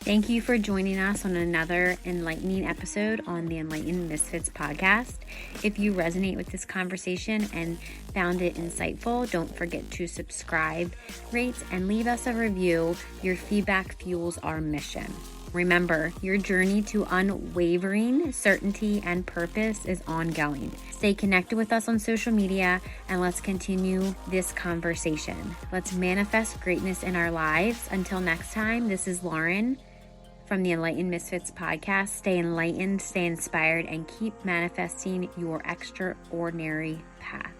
Thank you for joining us on another enlightening episode on the Enlightened Misfits podcast. If you resonate with this conversation and found it insightful, don't forget to subscribe, rate, and leave us a review. Your feedback fuels our mission. Remember, your journey to unwavering certainty and purpose is ongoing. Stay connected with us on social media and let's continue this conversation. Let's manifest greatness in our lives. Until next time, this is Lauren from the Enlightened Misfits podcast. Stay enlightened, stay inspired, and keep manifesting your extraordinary path.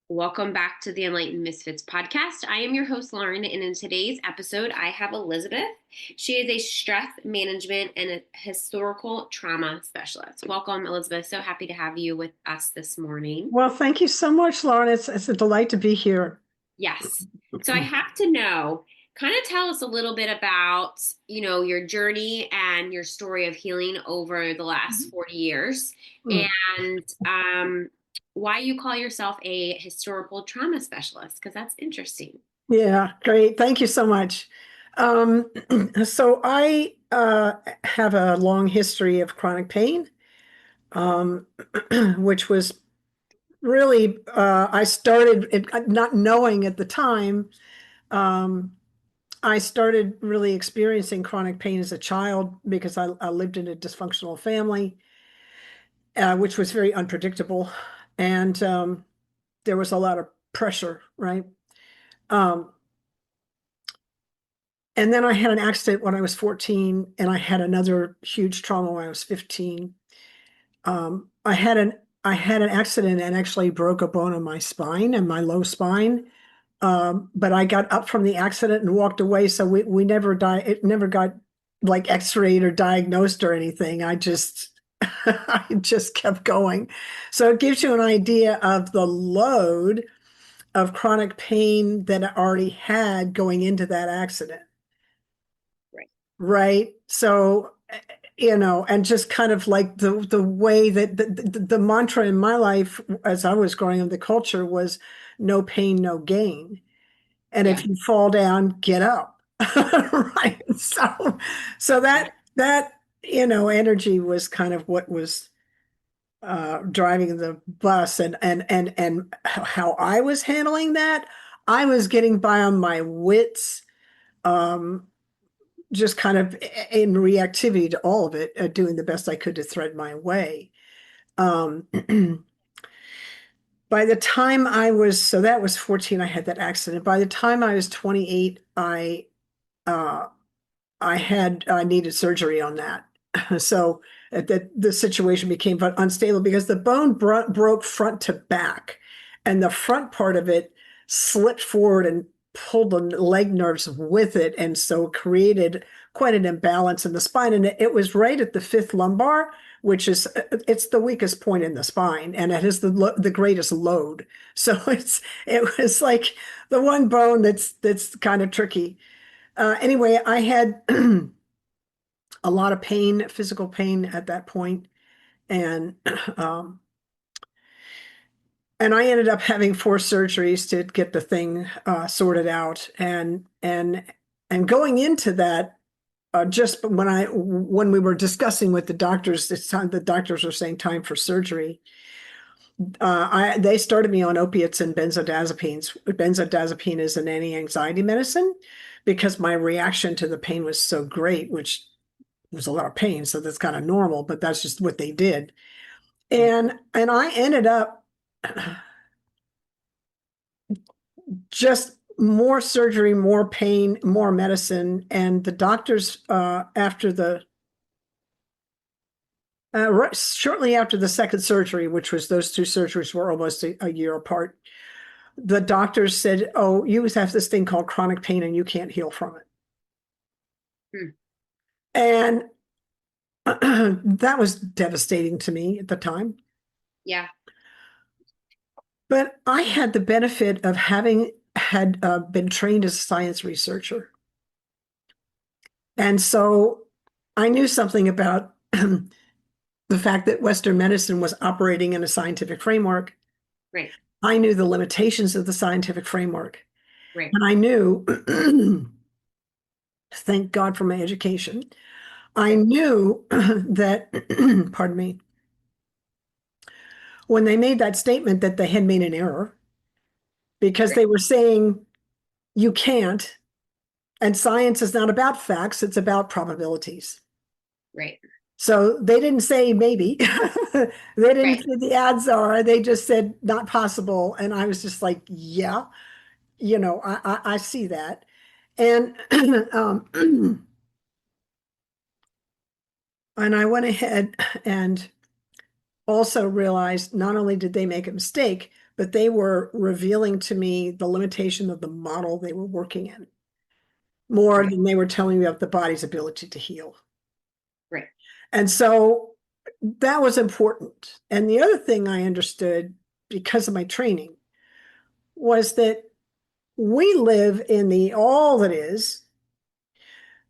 Welcome back to the Enlightened Misfits podcast. I am your host, Lauren, and in today's episode, I have Elizabeth. She is a stress management and a historical trauma specialist. Welcome, Elizabeth. So happy to have you with us this morning. Well, thank you so much, Lauren. It's a delight to be here. Yes. So I have to know, kind of tell us a little bit about, your journey and your story of healing over the last 40 years and why you call yourself a historical trauma specialist, because that's interesting. Yeah, great. Thank you so much. So I have a long history of chronic pain, which was really, I started not knowing at the time. I started really experiencing chronic pain as a child because I lived in a dysfunctional family, which was very unpredictable. And there was a lot of pressure, right? And then I had an accident when I was 14, and I had another huge trauma when I was 15. I had an accident and actually broke a bone in my spine and my low spine. But I got up from the accident and walked away. So we never died. It never got like x-rayed or diagnosed or anything. I just kept going. So it gives you an idea of the load of chronic pain that I already had going into that accident. Right. So, and just kind of like the way that the mantra in my life as I was growing up, the culture was no pain, no gain. And if you fall down, get up. Right. So that energy was kind of what was driving the bus, and how I was handling that. I was getting by on my wits, just kind of in reactivity to all of it, doing the best I could to thread my way. By the time so that was 14, I had that accident. By the time I was 28, I needed surgery on that. So the situation became unstable because the bone broke front to back, and the front part of it slipped forward and pulled the leg nerves with it, and so created quite an imbalance in the spine. And it was right at the fifth lumbar, which is it's the weakest point in the spine, and it has the greatest load. So it was like the one bone that's kind of tricky. Anyway, I had a lot of pain, physical pain at that point, and I ended up having 4 surgeries to get the thing sorted out. And going into that, just when we were discussing with the doctors, it's time the doctors were saying time for surgery. They started me on opiates and benzodiazepines. Benzodiazepine is an anti-anxiety medicine because my reaction to the pain was so great, which was a lot of pain, so that's kind of normal, but that's just what they did. And I ended up just more surgery, more pain, more medicine. And the doctors, shortly after the second surgery, which was those 2 surgeries were almost a year apart, the doctors said, "Oh, you have this thing called chronic pain and you can't heal from it." And that was devastating to me at the time. Yeah. But I had the benefit of having been trained as a science researcher. And so I knew something about the fact that Western medicine was operating in a scientific framework. Right. I knew the limitations of the scientific framework. Right. And I knew, thank God for my education, I Right. knew that, pardon me, when they made that statement that they had made an error because Right. they were saying you can't, and science is not about facts, it's about probabilities. Right. So they didn't say maybe. They didn't Right. say the odds are, they just said not possible. And I was just like, yeah, I see that. And and I went ahead and also realized not only did they make a mistake, but they were revealing to me the limitation of the model they were working in more Right. than they were telling me about the body's ability to heal. Right. And so that was important. And the other thing I understood because of my training was that we live in the all that is,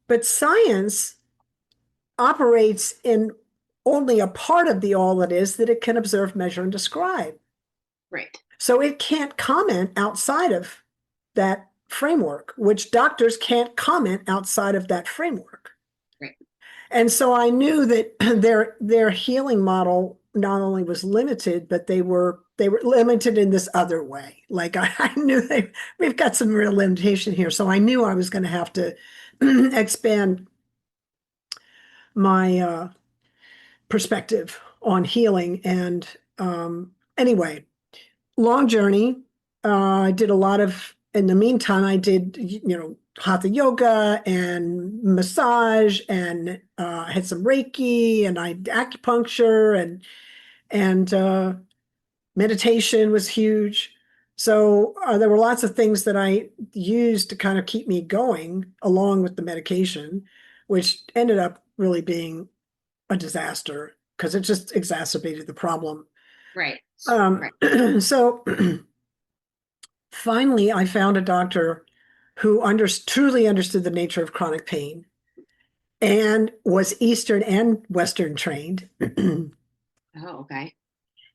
but science operates in only a part of the all that is that it can observe, measure, and describe. Right. So it can't comment outside of that framework, which doctors can't comment outside of that framework. Right. And so I knew that their healing model not only was limited, but they were limited in this other way. Like I knew we've got some real limitation here. So I knew I was going to have to expand my perspective on healing. And anyway, long journey. I did a lot of, in the meantime, I did, hatha yoga and massage and had some Reiki and I acupuncture and meditation was huge. So there were lots of things that I used to kind of keep me going along with the medication, which ended up really being a disaster because it just exacerbated the problem. Right. Um, Right. so finally, I found a doctor who truly understood the nature of chronic pain and was Eastern and Western trained. Oh, okay.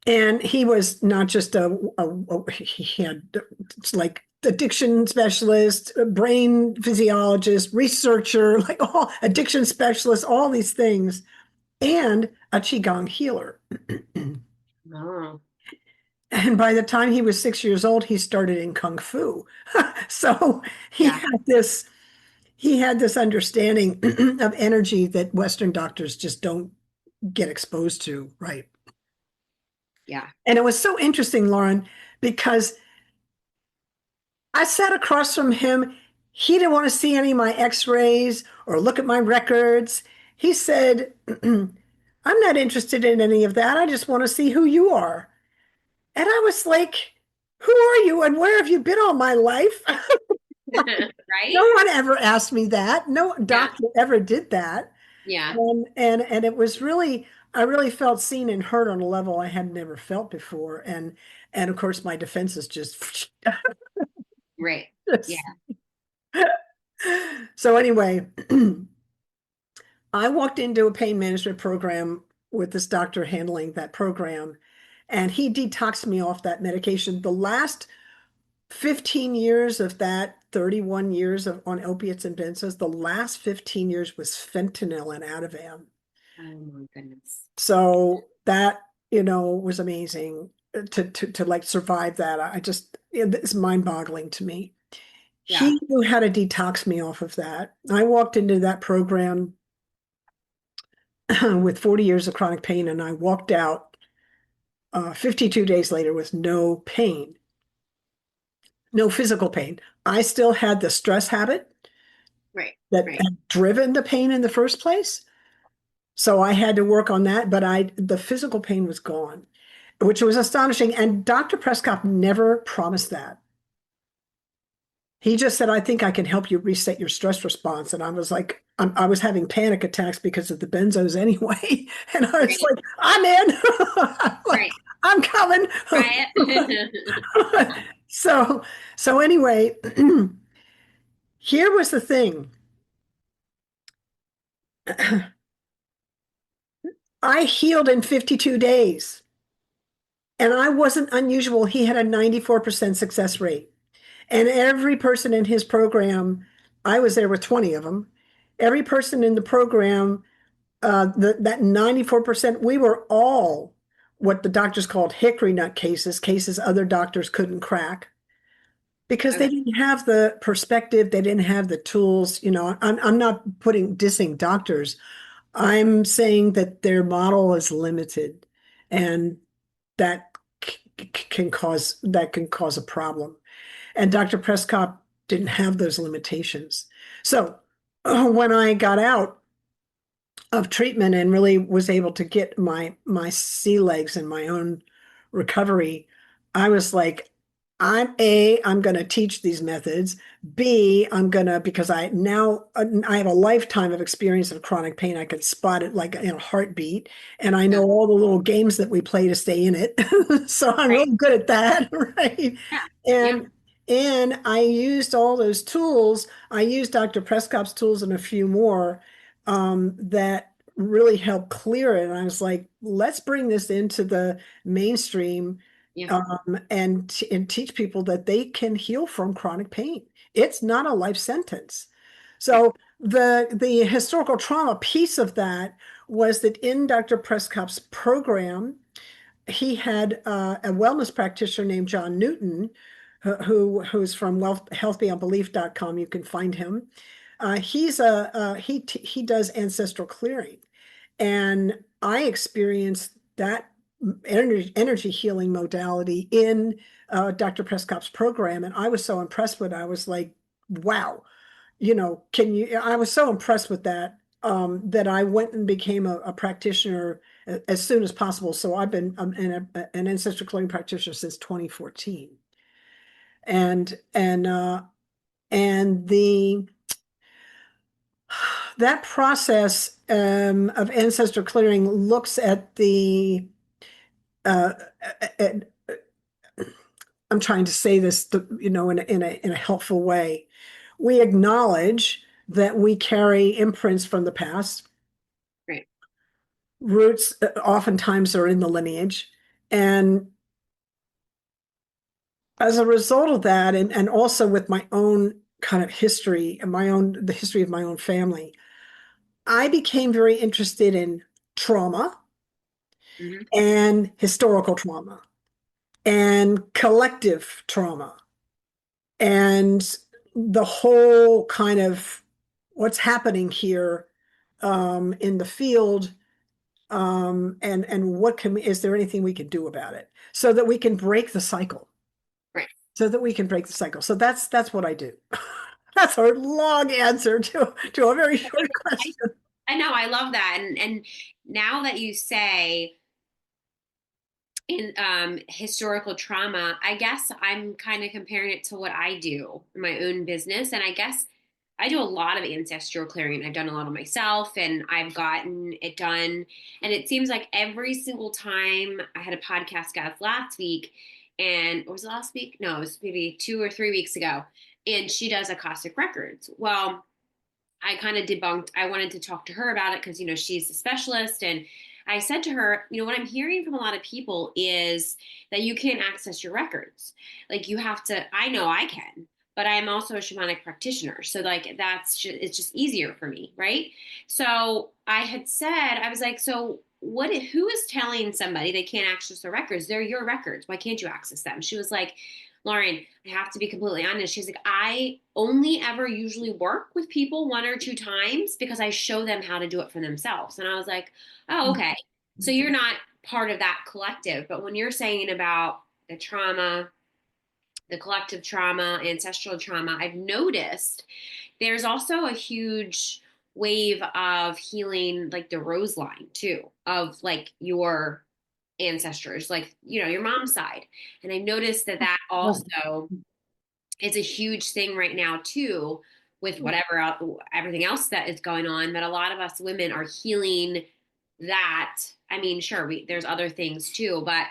And he was not just he had like addiction specialist, brain physiologist, researcher, like all addiction specialist, all these things, and a Qigong healer. Oh, And by the time he was 6 years old, he started in Kung Fu. So he yeah. had this he had this understanding of energy that Western doctors just don't get exposed to, right? Yeah. And it was so interesting, Lauren, because I sat across from him. He didn't want to see any of my x-rays or look at my records. He said, I'm not interested in any of that. I just want to see who you are. And I was like, who are you and where have you been all my life? No Right? one ever asked me that. No Yeah. doctor ever did that. Yeah. And it was really, I really felt seen and heard on a level I had never felt before. And of course my defenses just, Right. Yeah. just so anyway, I walked into a pain management program with this doctor handling that program, and he detoxed me off that medication. The last 15 years of that 31 years of on opiates and benzos, the last 15 years was fentanyl and Ativan. Oh my goodness. So that, was amazing to like survive that. I just, it's mind-boggling to me. Yeah. He knew how to detox me off of that. I walked into that program with 40 years of chronic pain, and I walked out 52 days later with no pain, no physical pain. I still had the stress habit Right. that Right. had driven the pain in the first place. So I had to work on that, but the physical pain was gone, which was astonishing. And Dr. Prescott never promised that. He just said, I think I can help you reset your stress response. And I was like, I was having panic attacks because of the benzos anyway. And I was Right. like, I'm in. I'm like, Right. I'm coming. Try it. so, so anyway, here was the thing. I healed in 52 days. And I wasn't unusual. He had a 94% success rate. And every person in his program, I was there with 20 of them. Every person in the program, that 94%, we were all what the doctors called hickory nut cases, cases other doctors couldn't crack because Okay. they didn't have the perspective, they didn't have the tools. I'm not dissing doctors. I'm saying that their model is limited, and that can cause a problem. And Dr. Prescott didn't have those limitations. So when I got out of treatment and really was able to get my sea legs and my own recovery, I was like, I'm going to teach these methods. B, I'm going to, because I have a lifetime of experience of chronic pain. I can spot it like in a heartbeat, and I Yeah. know all the little games that we play to stay in it. So I'm Right. really good at that, right? Yeah. Yeah. And I used all those tools. I used Dr. Prescott's tools and a few more that really helped clear it. And I was like, let's bring this into the mainstream, Yeah. and teach people that they can heal from chronic pain. It's not a life sentence. Right. So the historical trauma piece of that was that in Dr. Prescott's program, he had a wellness practitioner named John Newton, who's from healthbeyondbelief.com. You can find him. He does ancestral clearing, and I experienced that energy healing modality in Dr. Prescott's program, and I was so impressed with it. I was like, wow, can you? I was so impressed with that, that I went and became a practitioner as soon as possible. So I've been an ancestral clearing practitioner since 2014, and the that process of ancestral clearing looks at the uh, at, I'm trying to say this, in a helpful way. We acknowledge that we carry imprints from the past. Right. Roots oftentimes are in the lineage, and as a result of that, and also with my own kind of history and the history of my own family, I became very interested in trauma Hmm. and historical trauma and collective trauma and the whole kind of what's happening here, in the field, and is there anything we can do about it so that we can break the cycle, Right. so that's what I do. That's a long answer to a very short I, question. I know. I love that. And now that you say in historical trauma, I guess I'm kind of comparing it to what I do in my own business. And I guess I do a lot of ancestral clearing. I've done a lot of myself and I've gotten it done. And it seems like every single time I had a podcast guest last week, and or was it last week? No, it was maybe 2 or 3 weeks ago. And she does Akashic Records. Well, I kind of debunked. I wanted to talk to her about it because, she's a specialist. And I said to her, what I'm hearing from a lot of people is that you can't access your records. Like you have to, I know I can, but I'm also a shamanic practitioner. So like it's just easier for me. Right. So I had said, I was like, so who is telling somebody they can't access their records? They're your records. Why can't you access them? She was like, Lauren, I have to be completely honest. She's like, I only ever usually work with people 1 or 2 times because I show them how to do it for themselves. And I was like, oh, okay. So you're not part of that collective. But when you're saying about the trauma, the collective trauma, ancestral trauma, I've noticed there's also a huge wave of healing, like the rose line too, of like your ancestors, like, your mom's side. And I noticed that also is a huge thing right now too, with everything else that is going on. But a lot of us women are healing that. I mean, sure, there's other things too, but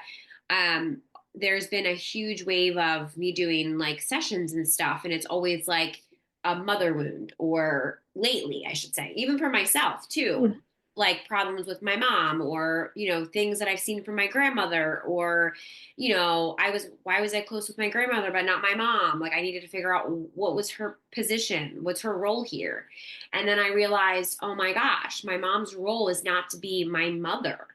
um, there's been a huge wave of me doing like sessions and stuff, and it's always like a mother wound, or lately, I should say, even for myself too. like problems with my mom, or, things that I've seen from my grandmother, or, why was I close with my grandmother, but not my mom? Like, I needed to figure out what was her position, what's her role here. And then I realized, oh my gosh, my mom's role is not to be my mother,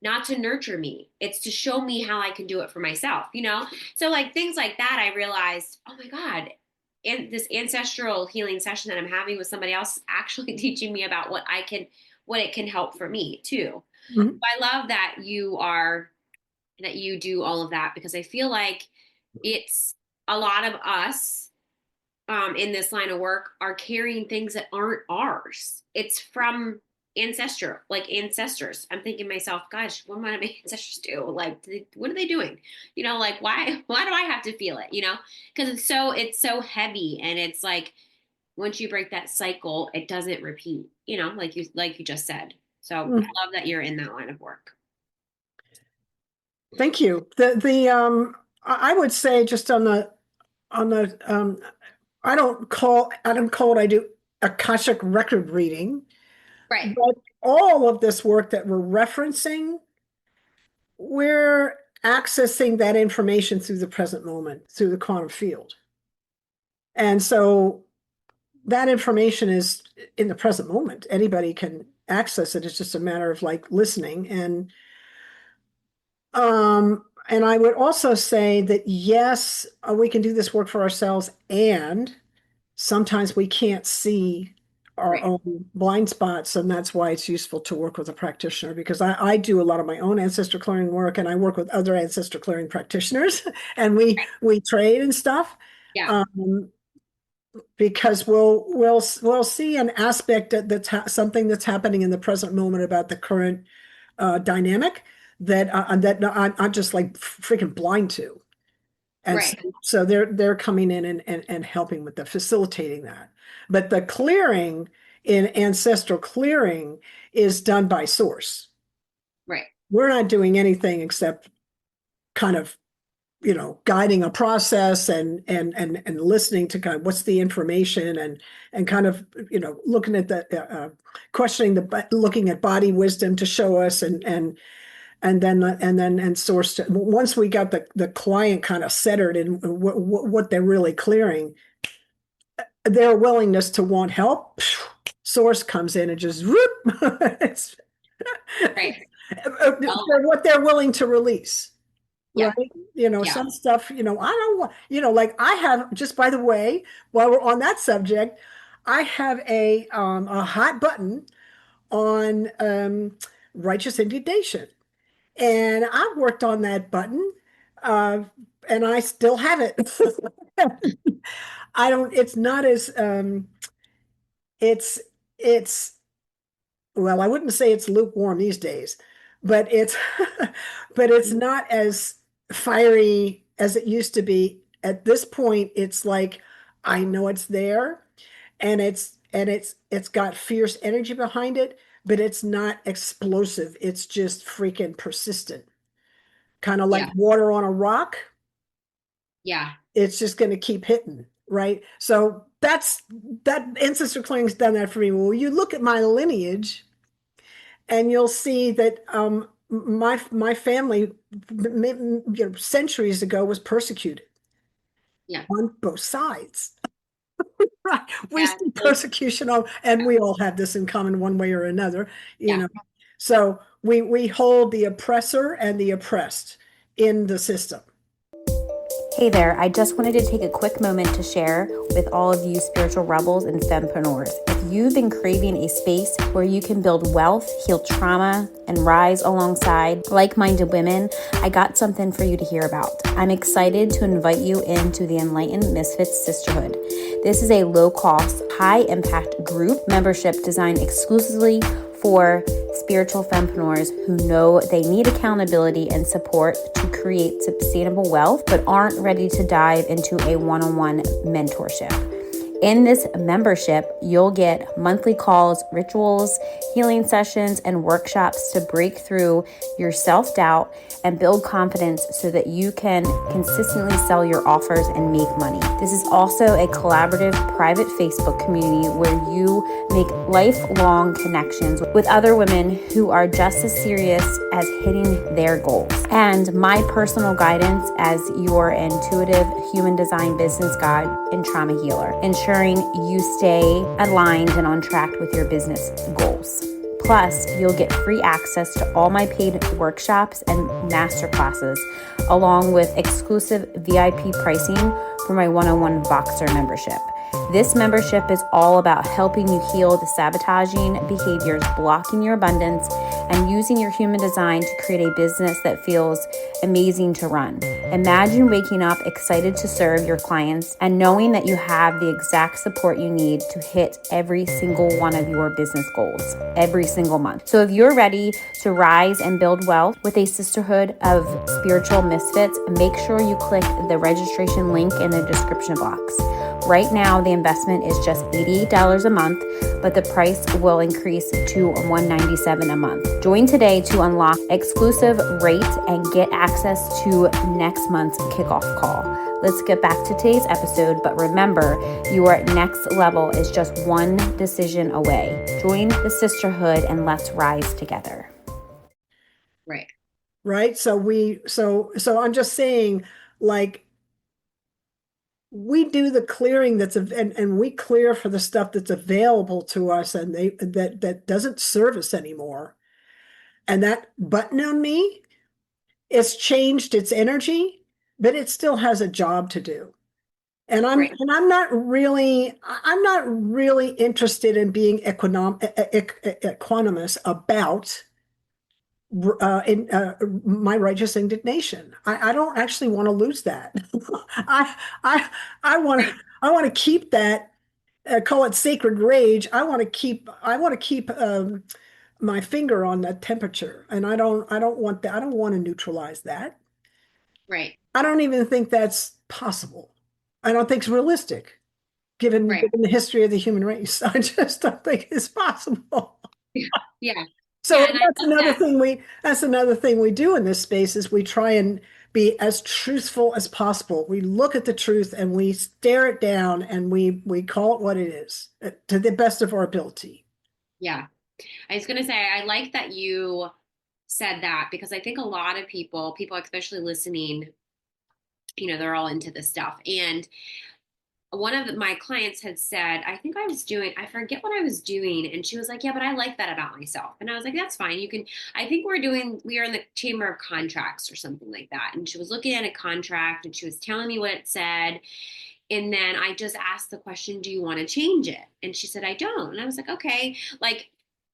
not to nurture me. It's to show me how I can do it for myself. So like things like that, I realized, oh my God, and this ancestral healing session that I'm having with somebody else is actually teaching me about what it can help for me too. Mhm. I love that you do all of that, because I feel like it's a lot of us in this line of work are carrying things that aren't ours. It's from ancestors. I'm thinking to myself, gosh, what might my ancestors do? Like, what are they doing? Like, why do I have to feel it? Because it's so heavy, and it's like, once you break that cycle, it doesn't repeat, like you just said. So I love that you're in that line of work. Thank you. I would say just on the I do Akashic record reading, Right. but all of this work that we're referencing, we're accessing that information through the present moment, through the quantum field. And so that information is in the present moment. Anybody can access it. It's just a matter of like listening. And I would also say that yes, we can do this work for ourselves, and sometimes we can't see our Right. own blind spots, and that's why it's useful to work with a practitioner, because I do a lot of my own ancestral clearing work, and I work with other ancestral clearing practitioners, and we trade and stuff. Yeah. Because we'll see an aspect something that's happening in the present moment about the current dynamic that I'm just like freaking blind to. And Right. so they're coming in and helping with the facilitating that. But the clearing in ancestral clearing is done by source. Right. We're not doing anything except kind of, guiding a process and listening to kind of what's the information and kind of, looking at the questioning looking at body wisdom to show us and source once we got the client kind of centered in what they're really clearing, their willingness to want help, source comes in and just whoop, it's Right. for what they're willing to release. Yeah. Right. Yeah. Some stuff, I don't want, like I have, just by the way, while we're on that subject, I have a hot button on righteous indignation. And I've worked on that button, uh, and I still have it. It's not as, it's, it's, well, I wouldn't say it's lukewarm these days, but but it's not as fiery as it used to be. At this point, it's like, I know it's there, and it's got fierce energy behind it, but it's not explosive. It's just freaking persistent. Kind of like Yeah. water on a rock. Yeah. It's just going to keep hitting, right? So that ancestor clearing's done that for me. Well, you look at my lineage, and you'll see that my family, centuries ago, was persecuted Yeah. on both sides. Right. We Yeah. see persecution and we all have this in common one way or another, you Yeah. know. So we hold the oppressor and the oppressed in the system. Hey there, I just wanted to take a quick moment to share with all of you spiritual rebels and fempreneurs. If you've been craving a space where you can build wealth, heal trauma, and rise alongside like-minded women, I got something for you to hear about. I'm excited to invite you into the Enlightened Misfits Sisterhood. This is a low-cost, high-impact group membership designed exclusively for spiritual fempreneurs who know they need accountability and support to create sustainable wealth, but aren't ready to dive into a one-on-one mentorship. In this membership, you'll get monthly calls, rituals, healing sessions, and workshops to break through your self-doubt and build confidence so that you can consistently sell your offers and make money. This is also a collaborative private Facebook community where you make lifelong connections with other women who are just as serious as hitting their goals. And my personal guidance as your intuitive human design business guide and trauma healer, ensuring you stay aligned and on track with your business goals. Plus, you'll get free access to all my paid workshops and masterclasses, along with exclusive VIP pricing for my one-on-one Voxer membership. This membership is all about helping you heal the sabotaging behaviors blocking your abundance and using your human design to create a business that feels amazing to run. Imagine waking up excited to serve your clients and knowing that you have the exact support you need to hit every single one of your business goals every single month. So if you're ready to rise and build wealth with a sisterhood of spiritual misfits, make sure you click the registration link in the description box. Right now, the investment is just $88 a month, but the price will increase to $197 a month. Join today to unlock exclusive rates and get access to next month's kickoff call. Let's get back to today's episode, but remember, your next level is just one decision away. Join the sisterhood and let's rise together. Right. Right. So I'm just saying, like, we do the clearing and we clear for the stuff that's available to us and that doesn't serve us anymore. And that button on me, it's changed its energy, but it still has a job to do. And I'm not really interested in being equanimous about in my righteous indignation. I don't actually want to lose that. I I I want to keep that. Call it sacred rage. I want to keep my finger on that temperature, and I don't want that. I don't want to neutralize that. Right. I don't even think that's possible. I don't think it's realistic, Right. given the history of the human race. I just don't think it's possible. Yeah. So Yeah. And I love that. that's another thing we do in this space is we try and be as truthful as possible. We look at the truth and we stare it down and we call it what it is to the best of our ability. Yeah. I was going to say, I like that you said that because I think a lot of people especially listening, they're all into this stuff. And one of my clients had said, I forget what I was doing. And she was like, yeah, but I like that about myself. And I was like, that's fine. I think we are in the Chamber of Contracts or something like that. And she was looking at a contract and she was telling me what it said. And then I just asked the question, do you want to change it? And she said, I don't. And I was like, okay, like,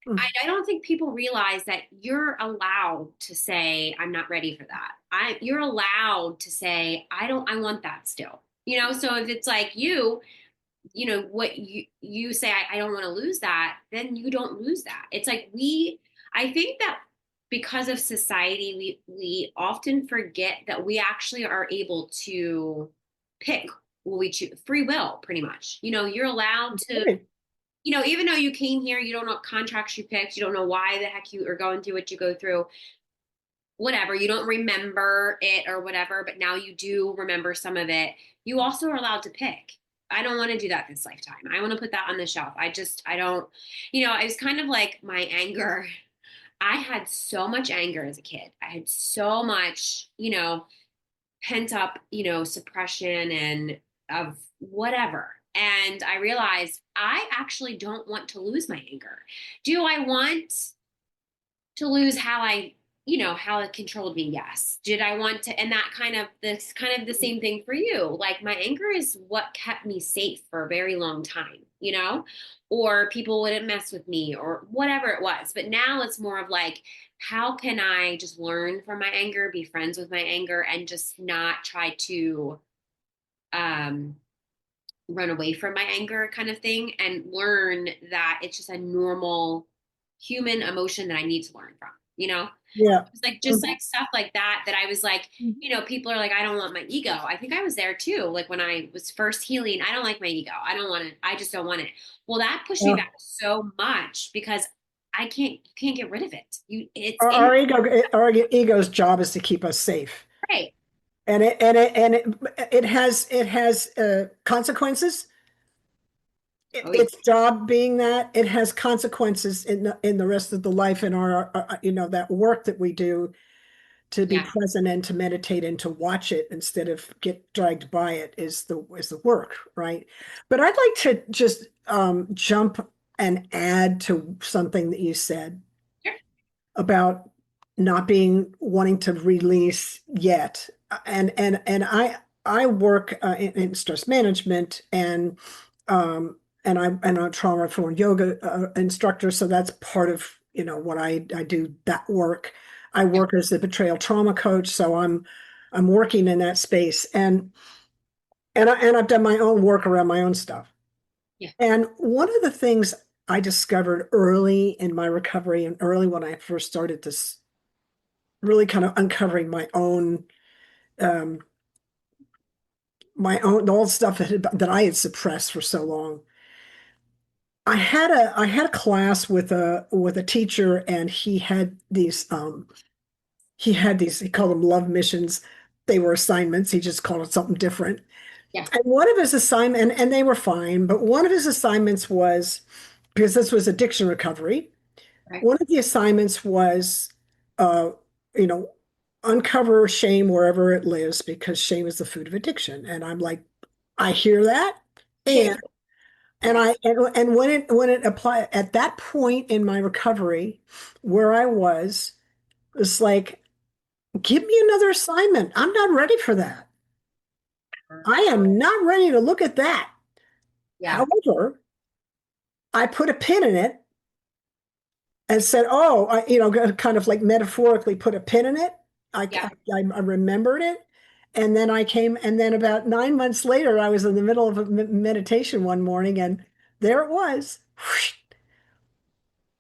I don't think people realize that you're allowed to say, I'm not ready for that. You're allowed to say, I want that still. So if it's like what you say, I don't want to lose that, then you don't lose that. It's like I think that because of society, we often forget that we actually are able to pick what we choose, free will, pretty much. You're allowed to, Okay. even though you came here, you don't know what contracts you picked, you don't know why the heck you are going through what you go through, whatever, you don't remember it or whatever, but now you do remember some of it. You also are allowed to pick. I don't want to do that this lifetime. I want to put that on the shelf. I don't, it was kind of like my anger. I had so much anger as a kid. I had so much, pent up, suppression and of whatever. And I realized I actually don't want to lose my anger. Do I want to lose how it controlled me? Yes. Did I want to, and that kind of the same thing for you. Like my anger is what kept me safe for a very long time, or people wouldn't mess with me or whatever it was. But now it's more of like, how can I just learn from my anger, be friends with my anger, and just not try to um, run away from my anger kind of thing, and learn that it's just a normal human emotion that I need to learn from, you know? Yeah. It's like just like stuff like that I was like, people are like, I don't want my ego. I think I was there too. Like when I was first healing, I don't like my ego. I don't want it. I just don't want it. Well, that pushed me Yeah. back so much because you can't get rid of it. It's Our, in our ego, our ego's job is to keep us safe. right. And it has consequences. Oh yeah. Its job being that it has consequences in the rest of the life in our that work that we do to be Yeah. present and to meditate and to watch it instead of get dragged by it is the work, right? But I'd like to just jump and add to something that you said Sure. about not being wanting to release yet. And I work in stress management and I'm a trauma informed yoga instructor, so that's part of what I do that work. I Yeah. work as a betrayal trauma coach, so I'm working in that space and I've done my own work around my own stuff. Yeah. And one of the things I discovered early in my recovery and early when I first started this really kind of uncovering um my own the old stuff that I had suppressed for so long. I had a class with a teacher, and he had these he called them love missions. They were assignments. He just called it something different. Yeah. And one of his assignment and they were fine, but one of his assignments was, because this was addiction recovery, Right. one of the assignments was uh you know uncover shame wherever it lives, because shame is the food of addiction. And I'm like, I hear that. And and Yes. I and when it applied at that point in my recovery where I was, it's like, give me another assignment. I'm not ready for that. I am not ready to look at that. Yeah. However, I put a pin in it and said, oh, kind of like metaphorically put a pin in it. Yeah. I remembered it. And then and then about 9 months later, I was in the middle of a meditation one morning, and there it was.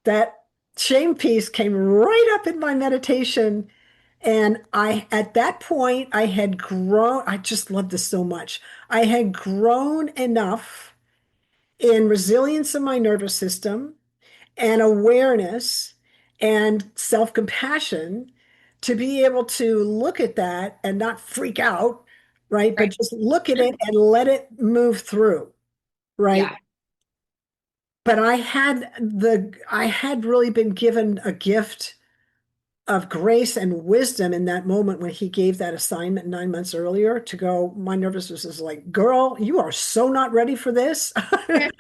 That shame piece came right up in my meditation. And at that point, I had grown. I just love this so much. I had grown enough in resilience in my nervous system and awareness and self-compassion to be able to look at that and not freak out, right? But Right. just look at it and let it move through, right? Yeah. But I had really been given a gift of grace and wisdom in that moment when he gave that assignment 9 months earlier, to go, my nervousness is like, girl, you are so not ready for this. And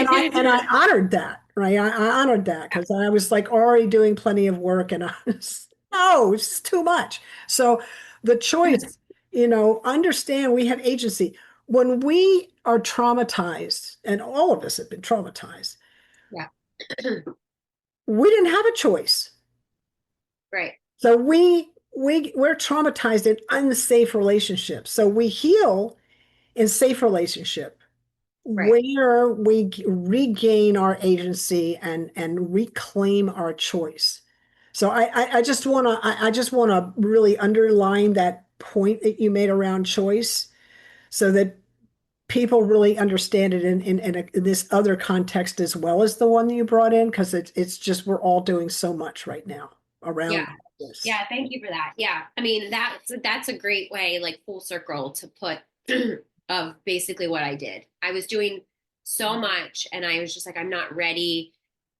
I honored that, right? I honored that because I was like already doing plenty of work, and I was, no, it's too much. So the choice, understand we have agency. When we are traumatized, and all of us have been traumatized, Yeah. we didn't have a choice. Right. So we're traumatized in unsafe relationships. So we heal in safe relationship Right. where we regain our agency and reclaim our choice. So I just want to really underline that point that you made around choice, so that people really understand it in this other context as well as the one that you brought in, because it's just we're all doing so much right now Yeah. around this. Yeah, thank you for that. Yeah. I mean, that's a great way, like full circle, to put of basically what I did. I was doing so much and I was just like, I'm not ready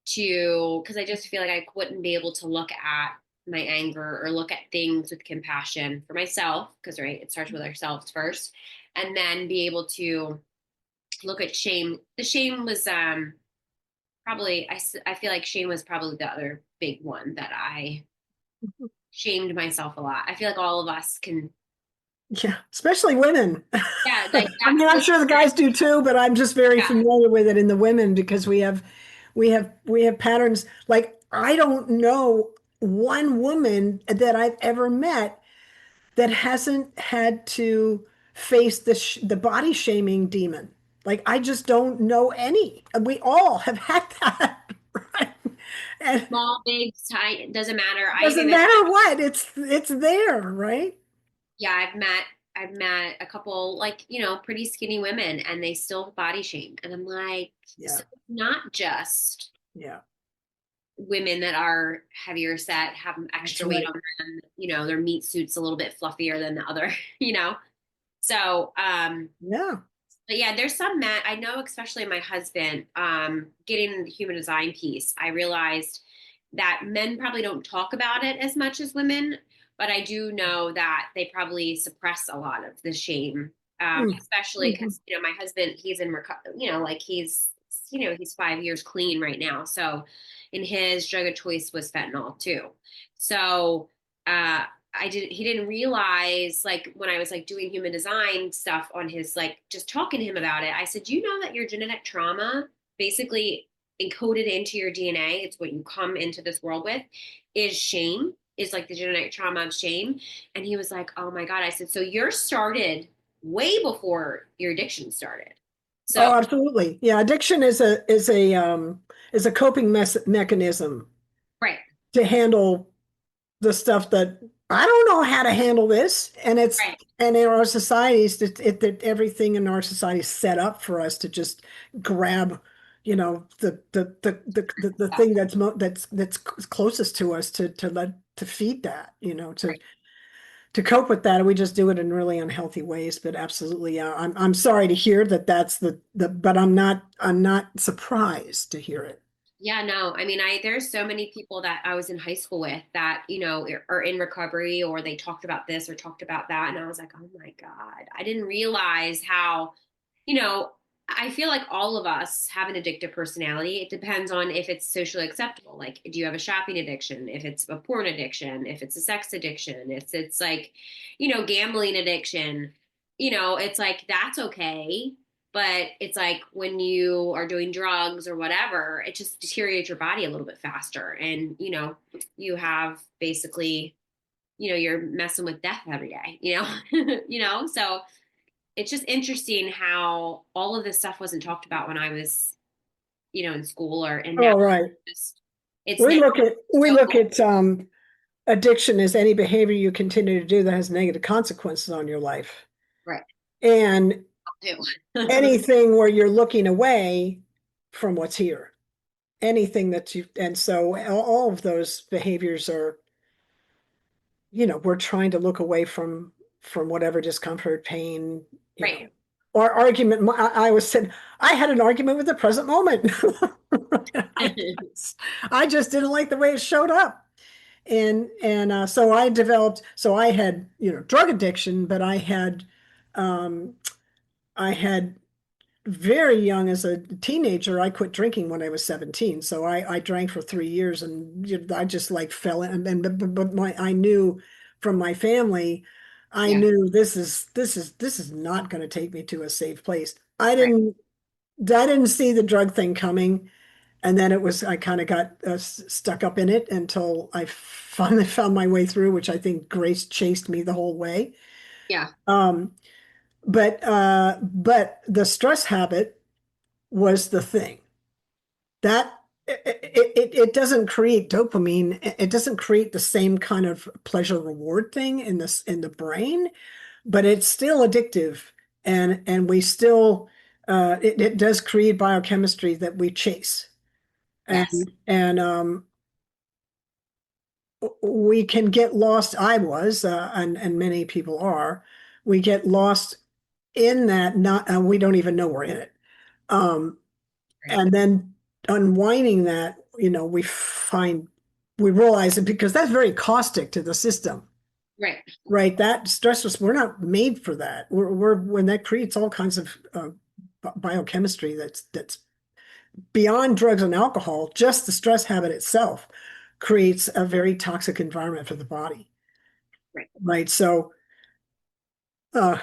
to, because I just feel like I wouldn't be able to look at my anger or look at things with compassion for myself, because right, it starts with ourselves first, and then be able to look at shame. The shame was probably I feel like shame was probably the other big one that I shamed myself a lot. I feel like all of us can, Yeah, especially women. yeah, like I mean, I'm that's sure the guys do too, but I'm just very yeah, familiar with it in the women, because we have patterns. Like, I don't know one woman that I've ever met that hasn't had to face the body shaming demon. Like, I just don't know any. We all have had that, right? And Small, big, tiny, it doesn't matter. I doesn't even, matter what, it's there, right? yeah, I've met a couple like, pretty skinny women and they still body shame. And I'm like, Yeah, so it's not just yeah, women that are heavier set, have that's extra weight right. on them, their meat suit's a little bit fluffier than the other, you know? So, Yeah. but yeah, there's some men I know, especially my husband, getting the human design piece. I realized that men probably don't talk about it as much as women, but I do know that they probably suppress a lot of the shame, Mm. especially Mhm. because my husband, he's in like he's 5 years clean right now. So, in his drug of choice was fentanyl too. So, uh, he didn't realize, like, when I was like doing human design stuff on his, like, just talking to him about it, I said, you know that your genetic trauma basically encoded into your DNA, it's what you come into this world with, is shame, is like the genetic trauma of shame. And he was like, oh my God. I said, so yours started way before your addiction started. So, Oh, absolutely. Yeah, addiction is a coping mechanism right, to handle the stuff that I don't know how to handle this. right, And in our societies, that everything in our society is set up for us to just grab, the yeah, thing that's closest to us to feed that, right. to cope with that. And we just do it in really unhealthy ways. But absolutely, yeah, I'm sorry to hear that that's but I'm not surprised to hear it. Yeah, no. I mean, there's so many people that I was in high school with that, are in recovery, or they talked about this or talked about that. And I was like, oh my God, I didn't realize how, you know, I feel like all of us have an addictive personality. It depends on if it's socially acceptable. Like, do you have a shopping addiction? If it's a porn addiction, if it's a sex addiction, if it's like, gambling addiction, it's like that's okay. But it's like when you are doing drugs or whatever, it just deteriorates your body a little bit faster. And, you have basically, you're messing with death every day, So it's just interesting how all of this stuff wasn't talked about when I was, in school, and now All right. just, it's We now look at we so look at addiction as any behavior you continue to do that has negative consequences on your life. right And too. anything where you're looking away from what's here. Anything that you and so all of those behaviors are, we're trying to look away from whatever discomfort, pain, Right. or argument. I was said I had an argument with the present moment. I just didn't like the way it showed up. And so I had, drug addiction, but um I had very young as a teenager, I quit drinking when I was 17. So I drank for 3 years and I just like fell in. But I knew from my family, I Yeah. knew this is not going to take me to a safe place. Right. I didn't see the drug thing coming. And then I kind of got stuck up in it until I finally found my way through, which I think grace chased me the whole way. Yeah. Um, but the stress habit was the thing that it doesn't create dopamine. It doesn't create the same kind of pleasure reward thing in the brain, but it's still addictive, and we still it does create biochemistry that we chase, Yes. and we can get lost. I was, and many people are. We get lost in that, not we don't even know we're in it. Um, Right. and then unwinding that, we realize it because that's very caustic to the system, Right. right? That stress was, we're not made for that. When that creates all kinds of biochemistry that's beyond drugs and alcohol. Just the stress habit itself creates a very toxic environment for the body, Right. right? So, uh,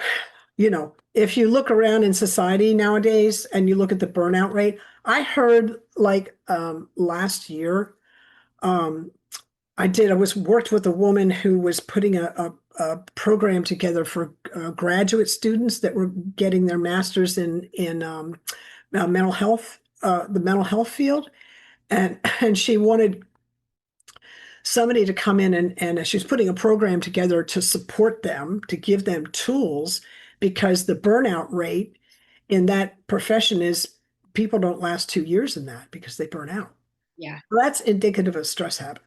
if you look around in society nowadays and you look at the burnout rate, I heard like last year, um, I was worked with a woman who was putting a program together for graduate students that were getting their masters in mental health, the mental health field, and she wanted somebody to come in and she's putting a program together to support them, to give them tools, because the burnout rate in that profession is people don't last 2 years in that because they burn out. Yeah. Well, that's indicative of stress habit.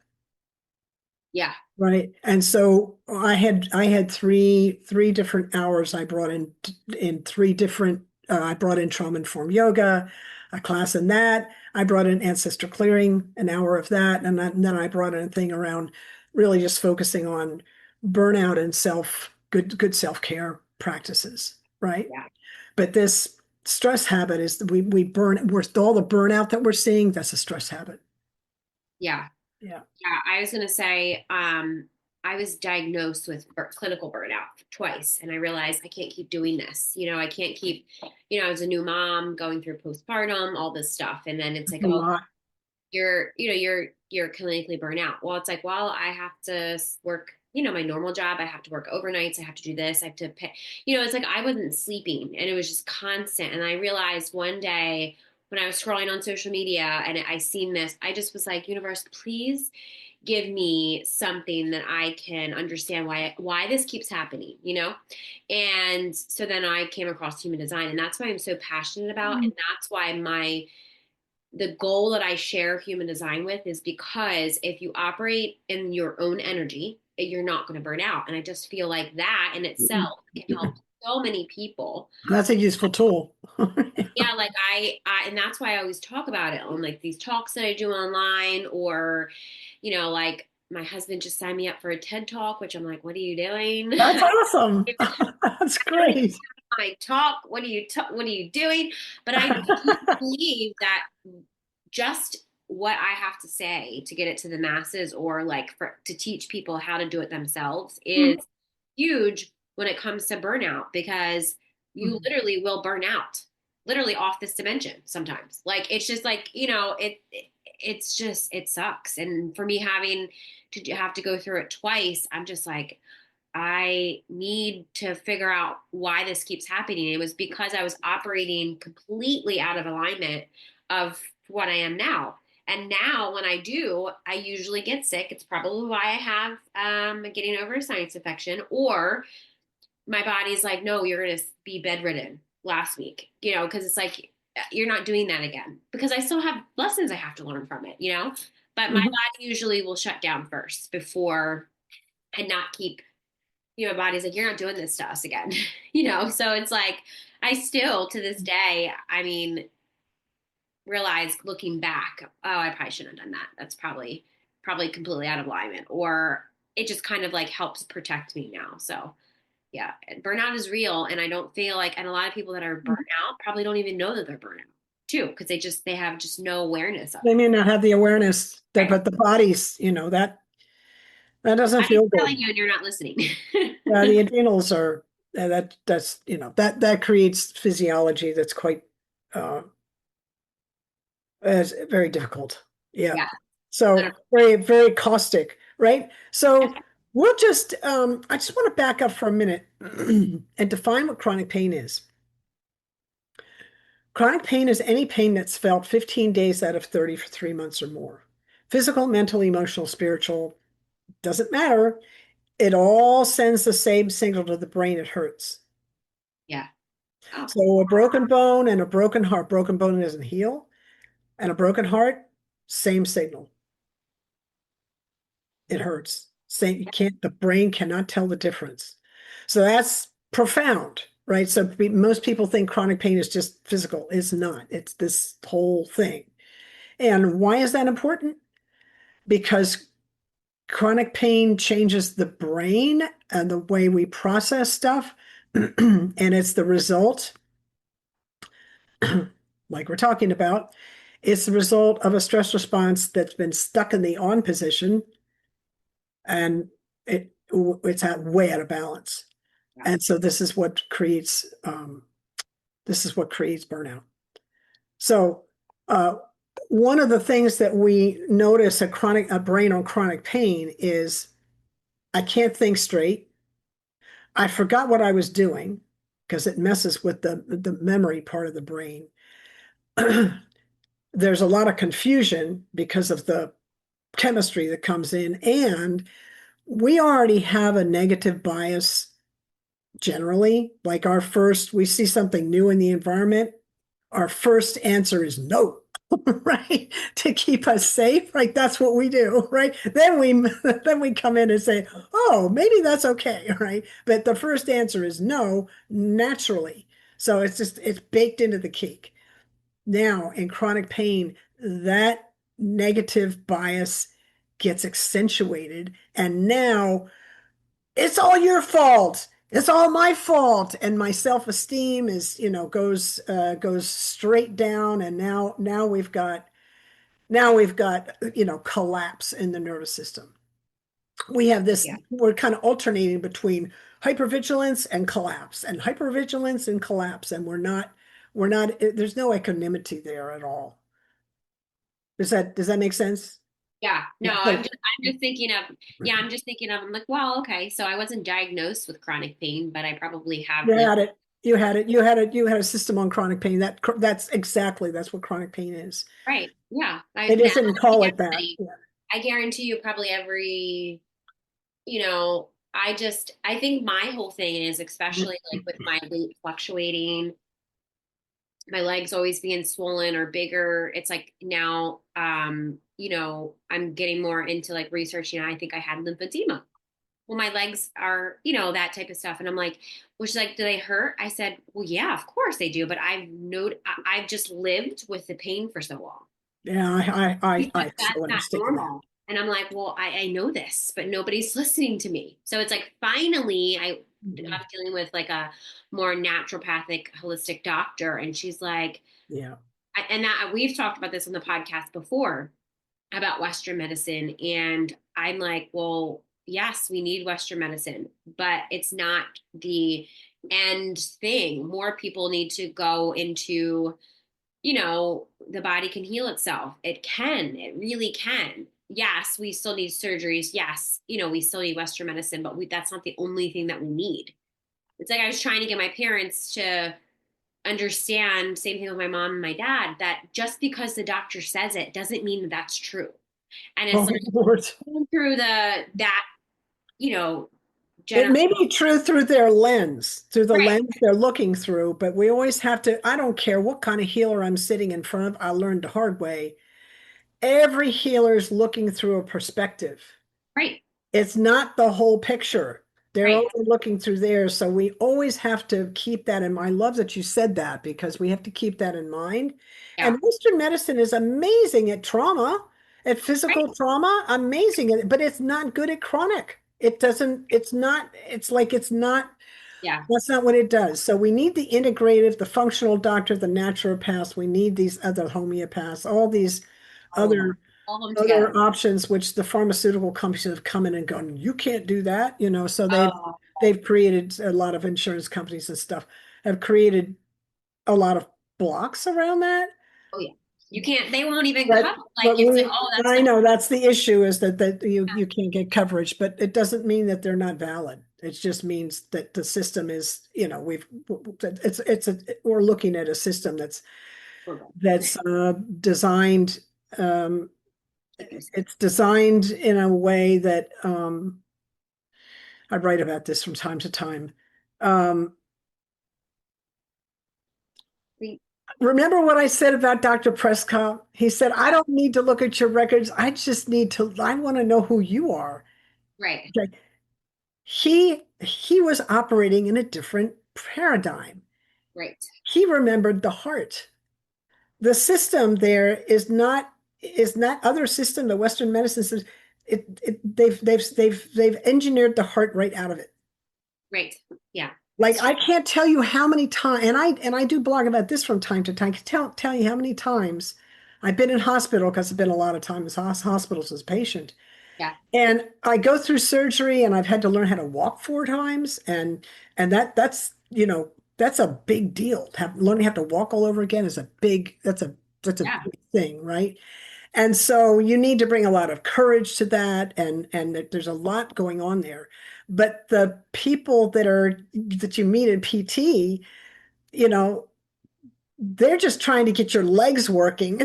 Yeah. Right. And so I had three different hours I brought in three different I brought in trauma informed yoga, a class in that. I brought in ancestral clearing, an hour of that, and then I brought in a thing around really just focusing on burnout and good self-care practices, right? Yeah. But this stress habit is we're all the burnout that we're seeing, that's a stress habit. Yeah. Yeah. Yeah. I was going to say, I was diagnosed with clinical burnout twice, and I realized I can't keep doing this. I can't keep, I was a new mom going through postpartum, all this stuff. And then it's like, A lot. you're clinically burnt out. Well, it's like, well, I have to work, my normal job. I have to work overnights. I have to do this. I have to pay, it's like I wasn't sleeping, and it was just constant. And I realized one day when I was scrolling on social media and I seen this, I just was like, universe, please give me something that I can understand why this keeps happening, And so then I came across human design, and that's why I'm so passionate about, and that's why the goal that I share human design with is because if you operate in your own energy, you're not going to burn out. And I just feel like that in itself can help so many people. That's a useful tool. Yeah, like I and that's why I always talk about it on like these talks that I do online, or like my husband just signed me up for a TED talk, which I'm like, what are you doing? That's awesome. That's great. I talk, what are you doing? But I believe that just what I have to say to get it to the masses, or like to teach people how to do it themselves, is huge when it comes to burnout, because you literally will burn out literally off this dimension sometimes. Like, it's just like, it sucks. And for me, having to have to go through it twice, I'm just like, I need to figure out why this keeps happening. It was because I was operating completely out of alignment of what I am now. And now when I do, I usually get sick. It's probably why I have getting over a sinus infection, or my body's like, no, you're going to be bedridden last week, because it's like, you're not doing that again, because I still have lessons I have to learn from it, but my body usually will shut down first before, and not keep, my body's like, you're not doing this to us again, so it's like, I still to this day, I mean, realize looking back, oh, I probably shouldn't have done that. That's probably completely out of alignment, or it just kind of like helps protect me now. So yeah, burnout is real. And I don't feel like, and a lot of people that are burnt out probably don't even know that they're burnt out too, because they have just no awareness of it. They may not have the awareness, Right. but the body's, that doesn't feel I'm telling good. you, and you're not listening. The adrenals are that's that creates physiology that's quite is very difficult. Yeah. So very, very caustic, right? So we'll just I just want to back up for a minute and define what chronic pain is. Chronic pain is any pain that's felt 15 days out of 30 for 3 months or more. Physical, mental, emotional, spiritual, doesn't matter. It all sends the same signal to the brain, it hurts. Yeah. Oh. So a broken bone and a broken heart, broken bone doesn't heal, and a broken heart, same signal. It hurts. Same, the brain cannot tell the difference. So that's profound, right? So most people think chronic pain is just physical. It's not. It's this whole thing. And why is that important? Because chronic pain changes the brain and the way we process stuff. And it's the result, like we're talking about, it's the result of a stress response that's been stuck in the on position, and it's way out of balance. And so this is what creates burnout. So one of the things that we notice a brain on chronic pain is I can't think straight. I forgot what I was doing, because it messes with the memory part of the brain. There's a lot of confusion because of the chemistry that comes in, and we already have a negative bias generally. Like we see something new in the environment, our first answer is no. Right, to keep us safe, right? That's what we do, right? Then we come in and say, oh, maybe that's okay, right? But the first answer is no, naturally. So it's baked into the cake. Now in chronic pain, that negative bias gets accentuated, and now it's all your fault. It's all my fault. And my self-esteem is, goes straight down. And now we've got, collapse in the nervous system. We have this, Yeah. we're kind of alternating between hypervigilance and collapse, and hypervigilance and collapse. And there's no equanimity there at all. Does that make sense? Yeah. No, Yeah. I'm just thinking of, I'm like, well, okay. So I wasn't diagnosed with chronic pain, but I probably have You lived. had it. You had a system on chronic pain. That's what chronic pain is. Right. Yeah. They Now just didn't call it that. Yeah. I guarantee you probably every, I think my whole thing is, especially like with my weight fluctuating, my legs always being swollen or bigger. It's like now, I'm getting more into like researching. I think I had lymphedema. Well, my legs are, that type of stuff. And I'm like, which like, do they hurt? I said, well, yeah, of course they do. But I've just lived with the pain for so long. Yeah, I That's so not understand that. normal. And I'm like, well, I know this, but nobody's listening to me. So it's like, finally, I'm dealing with like a more naturopathic, holistic doctor. And she's like, Yeah. and that we've talked about this on the podcast before about Western medicine. And I'm like, well, yes, we need Western medicine, but it's not the end thing. More people need to go into, the body can heal itself. It really can. Yes, we still need surgeries. Yes, we still need Western medicine, but that's not the only thing that we need. It's like I was trying to get my parents to understand, same thing with my mom and my dad, that just because the doctor says it doesn't mean that that's true. And it's Oh, like Lord. through that, you know, It general, may be true through their lens, through the right, lens they're looking through, but we always have to, I don't care what kind of healer I'm sitting in front of, I learned the hard way. Every healer is looking through a perspective. right, It's not the whole picture. They're right. only looking through there. So we always have to keep that in mind. I love that you said that, because we have to keep that in mind. Yeah, And Western medicine is amazing at trauma, at right, physical trauma, amazing at it, but it's not good at chronic. It doesn't, it's not, it's like it's not, yeah. that's not what it does. So we need the integrative, the functional doctor, the naturopaths. We need these other homeopaths, all these All of them, other all of them other together. options, which the pharmaceutical companies have come in and gone, you can't do that, so they've Oh, they've created, a lot of insurance companies and stuff have created a lot of blocks around that. oh yeah. You can't, they won't even But cover. Like it's like, oh, that's I not, know that's the issue, is that you can't get coverage, but it doesn't mean that they're not valid. It just means that the system is, we're looking at a system that's designed, it's designed in a way that, I write about this from time to time. Um, Remember what I said about Dr. Prescott? He said, I don't need to look at your records. I want to know who you are. right, Okay. He was operating in a different paradigm. right, He remembered the heart. The system there is not other system, the Western medicine system. They've engineered the heart right out of it. right. Yeah. Like, I can't tell you how many times, and I do blog about this from time to time. I can tell you how many times I've been in hospital, because I've been a lot of times hospitals as a patient. Yeah. And I go through surgery, and I've had to learn how to walk 4 times, and that's a big deal. Learning how to walk all over again is that's a Yeah. big thing, right? And so you need to bring a lot of courage to that, and there's a lot going on there. But the people that you meet in PT, you know, they're just trying to get your legs working.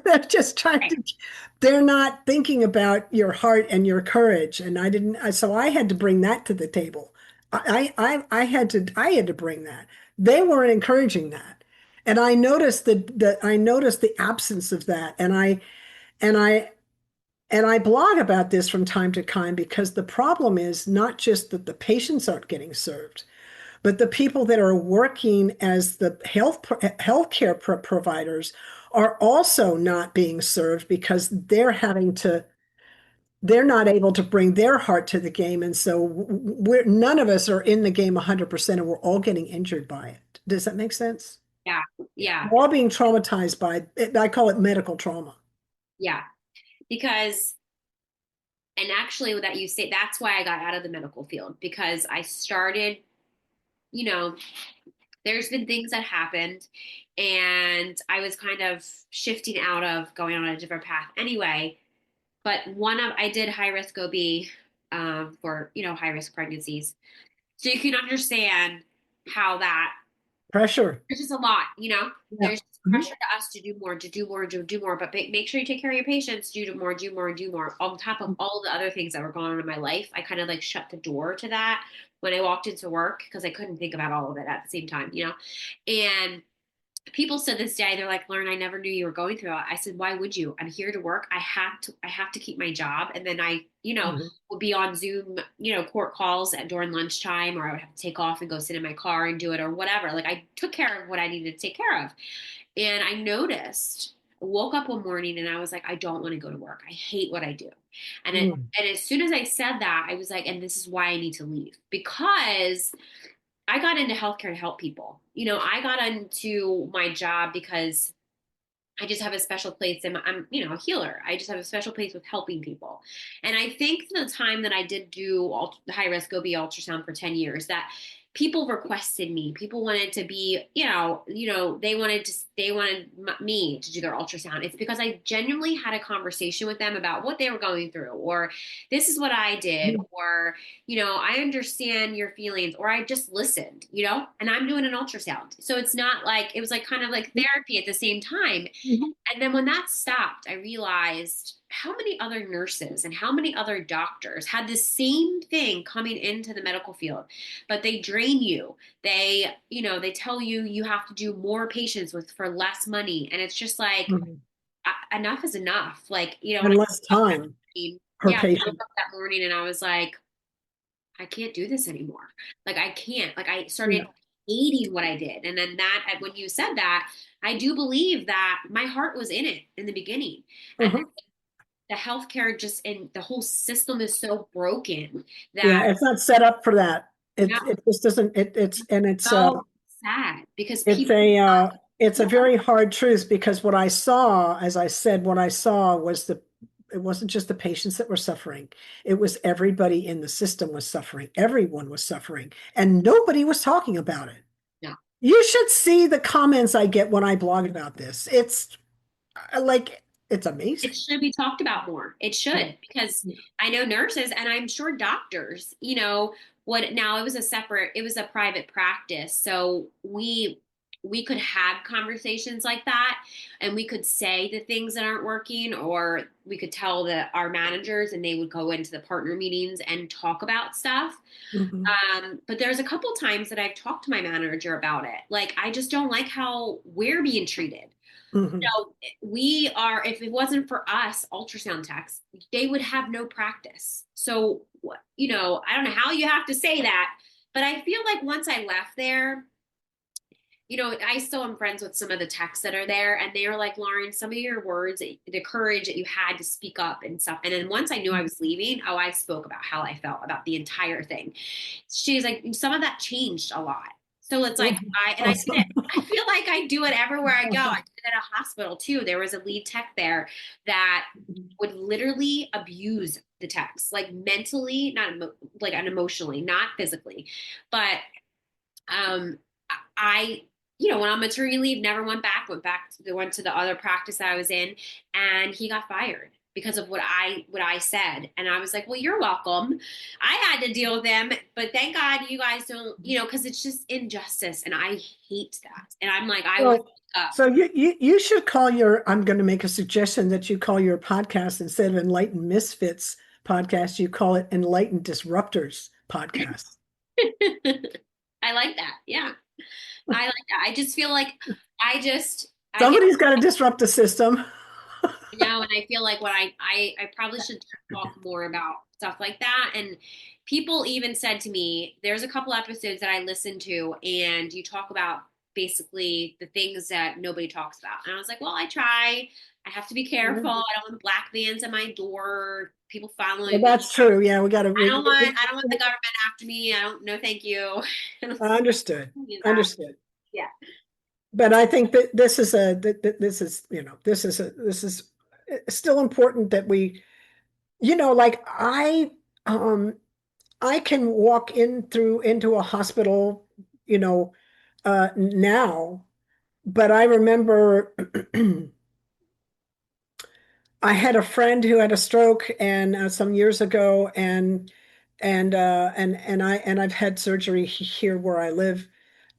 They're just trying to, they're not thinking about your heart and your courage. And so I had to bring that to the table. I had to bring that. They weren't encouraging that. And I noticed I noticed the absence of that. And I blog about this from time to time because the problem is not just that the patients aren't getting served, but the people that are working as the healthcare providers are also not being served because they're not able to bring their heart to the game. And so none of us are in the game 100% and we're all getting injured by it. Does that make sense? Yeah. Yeah. We're all being traumatized by it. I call it medical trauma. Yeah. Because, and actually that you say, that's why I got out of the medical field, because I started, you know, there's been things that happened and I was kind of shifting out of going on a different path anyway. But I did high risk OB for, high risk pregnancies. So you can understand how that, Pressure. there's just a lot, Yeah. there's pressure to us to do more, to do more, to do more, but make sure you take care of your patients, do more, do more, do more. On top of all the other things that were going on in my life, I kind of like shut the door to that when I walked into work because I couldn't think about all of it at the same time, and people said this day, they're like, Lauren, I never knew you were going through it. I said, why would you? I'm here to work. I have to keep my job. And then I, Mhm. would be on Zoom, court calls during lunchtime, or I would have to take off and go sit in my car and do it or whatever. Like I took care of what I needed to take care of. And I noticed, woke up one morning and I was like, I don't want to go to work. I hate what I do. Mm. And as soon as I said that, I was like, and this is why I need to leave, because I got into healthcare to help people. I got into my job because I just have a special place and I'm, a healer. I just have a special place with helping people. And I think the time that I did do high risk OB ultrasound for 10 years, that people requested me. People wanted to be, they wanted me to do their ultrasound. It's because I genuinely had a conversation with them about what they were going through, or this is what I did, or, I understand your feelings, or I just listened, and I'm doing an ultrasound. So it's not like, it was like kind of like therapy at the same time. Mhm. And then when that stopped, I realized how many other nurses and how many other doctors had the same thing coming into the medical field, but they drain you. They tell you you have to do more patients for less money. And it's just like, Mhm. enough is enough. Like, and And less time per yeah, I woke patient. up that morning and I was like, I can't do this anymore. Like I can't. Like I Yeah. started hating what I did. And then when you said that, I do believe that my heart was in it in the beginning. And Mhm. the healthcare just and the whole system is so broken Yeah, that it's not set up for that. yeah, It just doesn't so sad because it's people, it's a yeah, very hard truth because what I saw, as I said, what I saw was it wasn't just the patients that were suffering. It was everybody in the system was suffering. Everyone was suffering, and nobody was talking about it. no, You should see the comments I get when I blog about this. It's like it's it amazing. should be talked about more. It Yeah. should, because Yeah. I know nurses and I'm sure doctors, what now it was a private practice. So we could have conversations like that and we could say the things that aren't working, or we could tell our managers and they would go into the partner meetings and talk about stuff. Mhm. But there's a couple times that I've talked to my manager about it. Like, I just don't like how we're being treated. Mhm. If it wasn't for us ultrasound techs, they would have no practice. So, I don't know how you have to say that, but I feel like once I left there, I still am friends with some of the techs that are there, and they are like, Lauren, some of your words, the courage that you had to speak up and stuff. And then once I knew I was leaving, I spoke about how I felt about the entire thing. She's like, some of that changed a lot. So it's like, Mhm. I did it. I feel like I do it everywhere I go. I did it at a hospital too. There was a lead tech there that would literally abuse the techs, like mentally, like and emotionally, not physically. But um, I, went on maternity leave, never went back to the other practice that I was in, and he got fired. because of what I said. And I was like, well, you're welcome. I had to deal with them, but thank God you guys don't, because it's just injustice. And I hate that. And I'm like, I will Well, speak up. so you should call I'm going to make a suggestion that you call your podcast, instead of Enlightened Misfits podcast, you call it Enlightened Disruptors podcast. I like that. Yeah. I like that. I just feel like I just, Somebody's got to disrupt the system. and I feel like I probably should talk more about stuff like that. And people even said to me, there's a couple episodes that I listened to, and you talk about basically the things that nobody talks about. And I was like, well, I try. I have to be careful. I don't want black vans at my door, people following Well, that's true. Yeah, we got to. I don't want the government after me. I don't, no, thank you. Understood. Understood. Yeah. But I think that this is this is still important that we, like I can walk into a hospital, now, but I remember I had a friend who had a stroke and some years ago, and I've had surgery here where I live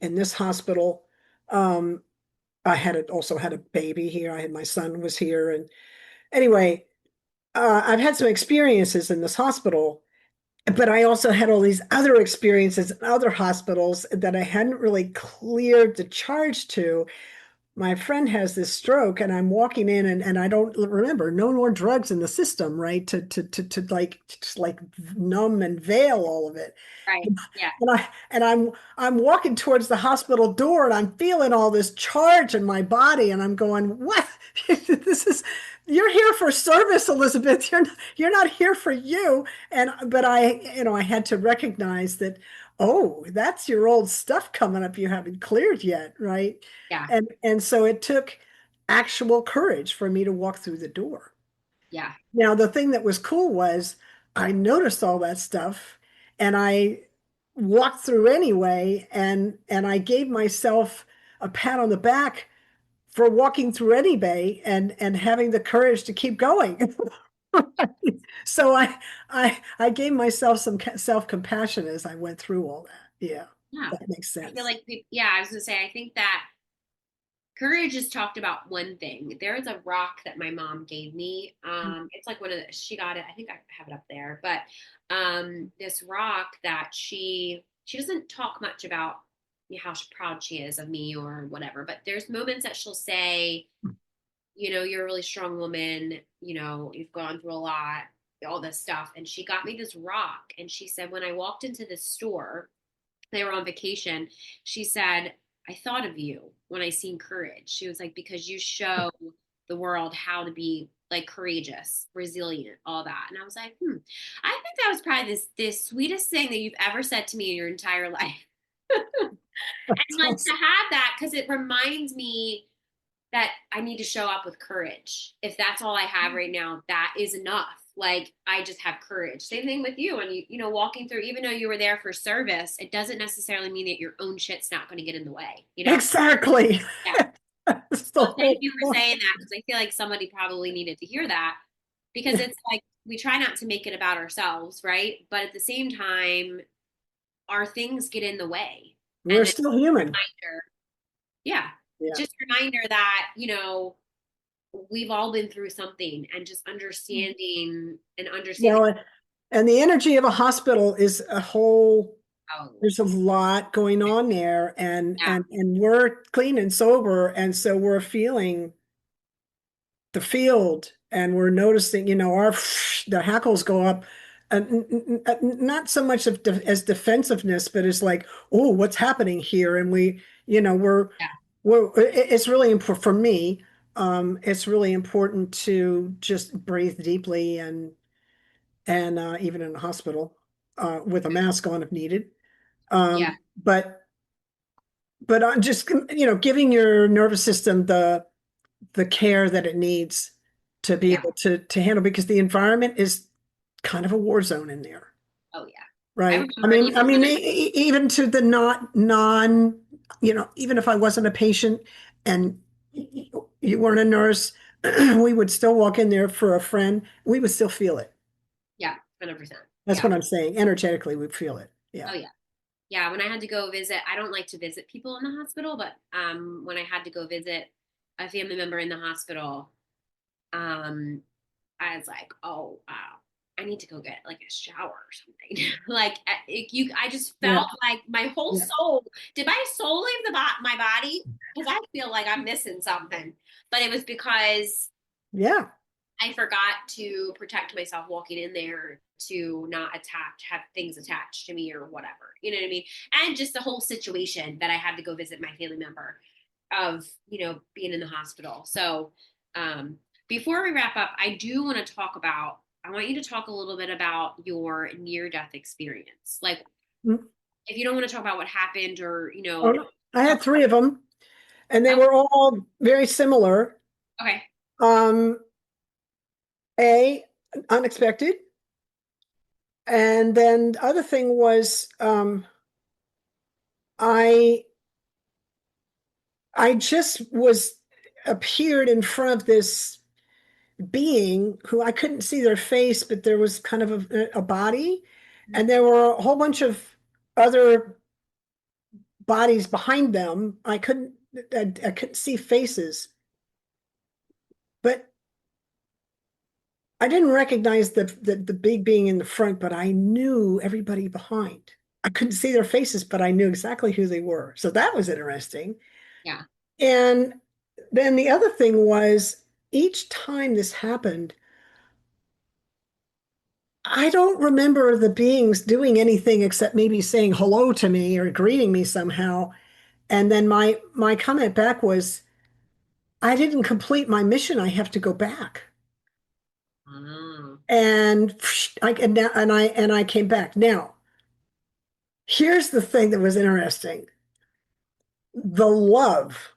in this hospital. I also had a baby here. My son was here, and anyway, I've had some experiences in this hospital, but I also had all these other experiences in other hospitals that I hadn't really cleared the charge to. My friend has this stroke, and I'm walking in, and I don't remember, no more drugs in the system, right? To like numb and veil all of it. Right. Yeah. I'm walking towards the hospital door, and I'm feeling all this charge in my body, and I'm going, what? You're here for service, Elizabeth. You're not here for you. But I had to recognize that, oh, that's your old stuff coming up you haven't cleared yet, right? Yeah. And so it took actual courage for me to walk through the door. Yeah. Now, the thing that was cool was I noticed all that stuff, and I walked through anyway, and I gave myself a pat on the back for walking through anyway and having the courage to keep going. So I gave myself some self-compassion as I went through all that. Yeah. Yeah. That makes sense. I feel like, I was gonna say, I think that courage is talked about one thing. There is a rock that my mom gave me. It's like she got it. I think I have it up there, but this rock that she doesn't talk much about how proud she is of me or whatever, but there's moments that she'll say, you're a really strong woman, you've gone through a lot, all this stuff. And she got me this rock, and she said, when I walked into the store, they were on vacation. She said, I thought of you when I seen courage. She was like, because you show the world how to be like courageous, resilient, all that. And I was like, I think that was probably the sweetest thing that you've ever said to me in your entire life. And like to have that, because it reminds me that I need to show up with courage. If that's all I have right now, that is enough. Like, I just have courage. Same thing with you. And walking through, even though you were there for service, it doesn't necessarily mean that your own shit's not going to get in the way. Exactly. Yeah. So thank you for saying that, because I feel like somebody probably needed to hear that, because it's like, we try not to make it about ourselves, right? But at the same time, our things get in the way. We're still human. Yeah. Just a reminder that, we've all been through something, and just understanding. And the energy of a hospital is a whole, there's a lot going on there, and we're clean and sober. And so we're feeling the field, and we're noticing, the hackles go up, and not so much as defensiveness, but it's like, oh, what's happening here? And it's really important for me. It's really important to just breathe deeply, and even in a hospital, with a mask on if needed. But just, giving your nervous system the care that it needs to be able to handle, because the environment is kind of a war zone in there. Oh yeah. Right. I mean, even to the even if I wasn't a patient and you weren't a nurse, we would still walk in there for a friend. We would still feel it. Yeah, 100%. That's Yeah. what I'm saying. Energetically, we'd feel it. Yeah. Oh yeah. Yeah, when I had to go visit, I don't like to visit people in the hospital, but when I had to go visit a family member in the hospital, um I was like, oh wow, I need to go get like a shower or something. Like I just Yeah. felt like my whole Yeah. soul. Did my soul leave my body? Because I feel like I'm missing something. But it was because Yeah. I forgot to protect myself walking in there to not have things attached to me or whatever. You know what I mean? And just the whole situation that I had to go visit my family member of, being in the hospital. So, um, before we wrap up, I want you to talk a little bit about your near death experience. Like, Mm. if you don't want to talk about what happened or, Oh, no. I talk had three of them, and they about, were all very similar. okay. Um, A, unexpected. And then the other thing was I I just was appeared in front of this being who I couldn't see their face, but there was kind of a body, and there were a whole bunch of other bodies behind them. I couldn't see faces, but I didn't recognize the big being in the front, but I knew everybody behind. I couldn't see their faces, but I knew exactly who they were. So that was interesting. Yeah. And then the other thing was each time this happened, I don't remember the beings doing anything except maybe saying hello to me or greeting me somehow. And then my comment back was, I didn't complete my mission. I have to go back. Oh, And I came back. Now, here's the thing that was interesting. The love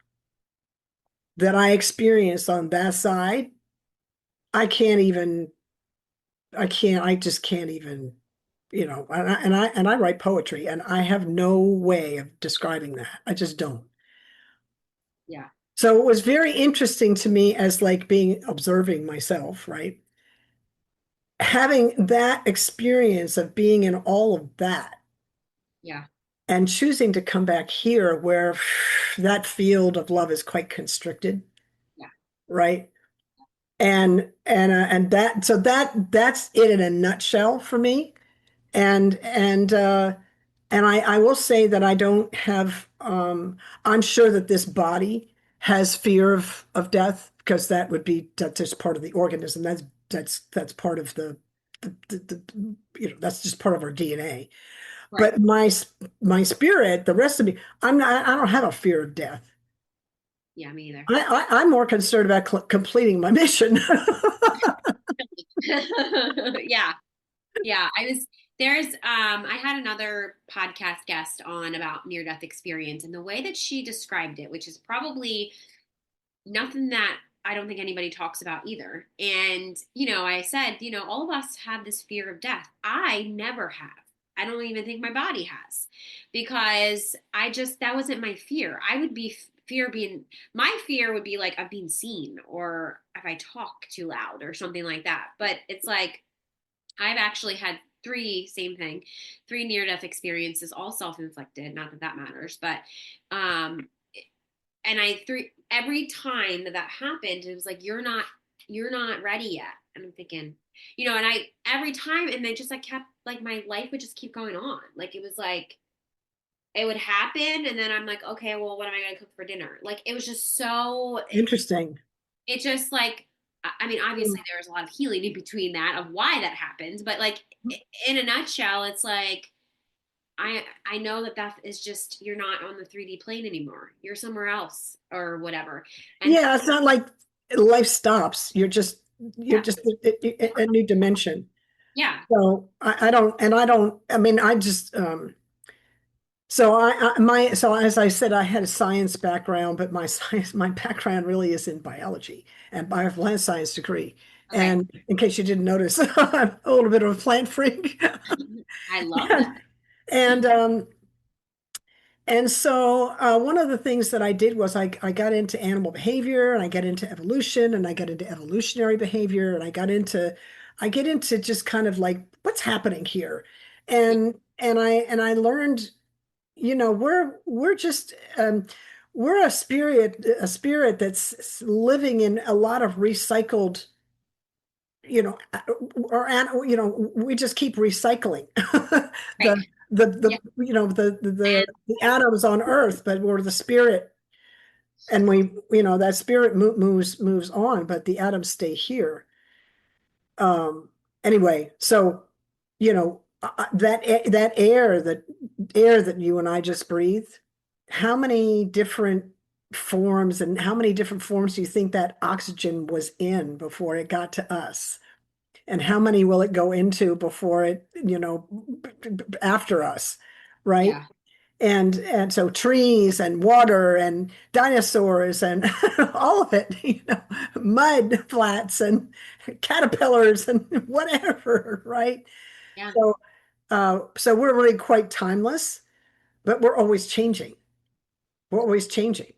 that I experienced on that side, I can't even, I just can't even, and I write poetry and I have no way of describing that. I just don't. yeah. So it was very interesting to me as like being observing myself, right? Having that experience of being in all of that Yeah. and choosing to come back here where that field of love is quite constricted, Yeah. right? And that so that's it in a nutshell for me. And I will say that I don't have I'm sure that this body has fear of death because that's just part of the organism. That's part of that's just part of our DNA. Right. But my spirit, the rest of me, I don't have a fear of death. Yeah, me either. I'm more concerned about completing my mission. Yeah. Yeah, I had another podcast guest on about near death experience, and the way that she described it, which is probably nothing that I don't think anybody talks about either. And, I said, all of us have this fear of death. I never have. I don't even think my body has, because that wasn't my fear. I would be my fear would be like of being seen or if I talk too loud or something like that. But it's like, I've actually had three near death experiences, all self inflicted. Not that that matters, but um, and every time that happened, it was like you're not ready yet. And I'm thinking, and I every time, and then just like kept like my life would just keep going on. Like it was like it would happen, and then I'm like, okay, well, what am I gonna cook for dinner? Like it was just so Interesting. it just like I mean, obviously there's a lot of healing in between that of why that happens, but like in a nutshell, it's like I know that is just you're not on the 3D plane anymore. You're somewhere else or whatever. And Yeah, it's not like life stops. You're yeah, just a new dimension. yeah, So I don't, I mean, I just, so so as I said, I had a science background, but my background really is in biology and I have a plant science degree. okay. And in case you didn't notice, I'm a little bit of a plant freak. I love that. And, And so one of the things that I did was I got into animal behavior, and I got into evolution, and I got into evolutionary behavior, and I get into just kind of like what's happening here. And I learned, we're just we're a spirit that's living in a lot of recycled, you know, we just keep recycling Right. the the Yeah. the atoms on Earth, but we're the spirit, and that spirit moves on, but the atoms stay here. Anyway, so that air that you and I just breathed, how many different forms and how many different forms do you think that oxygen was in before it got to us? And how many will it go into before it, after us, right? Yeah. And so trees and water and dinosaurs and all of it, mud flats and caterpillars and whatever, right? Yeah. So we're really quite timeless, but we're always changing. We're always changing.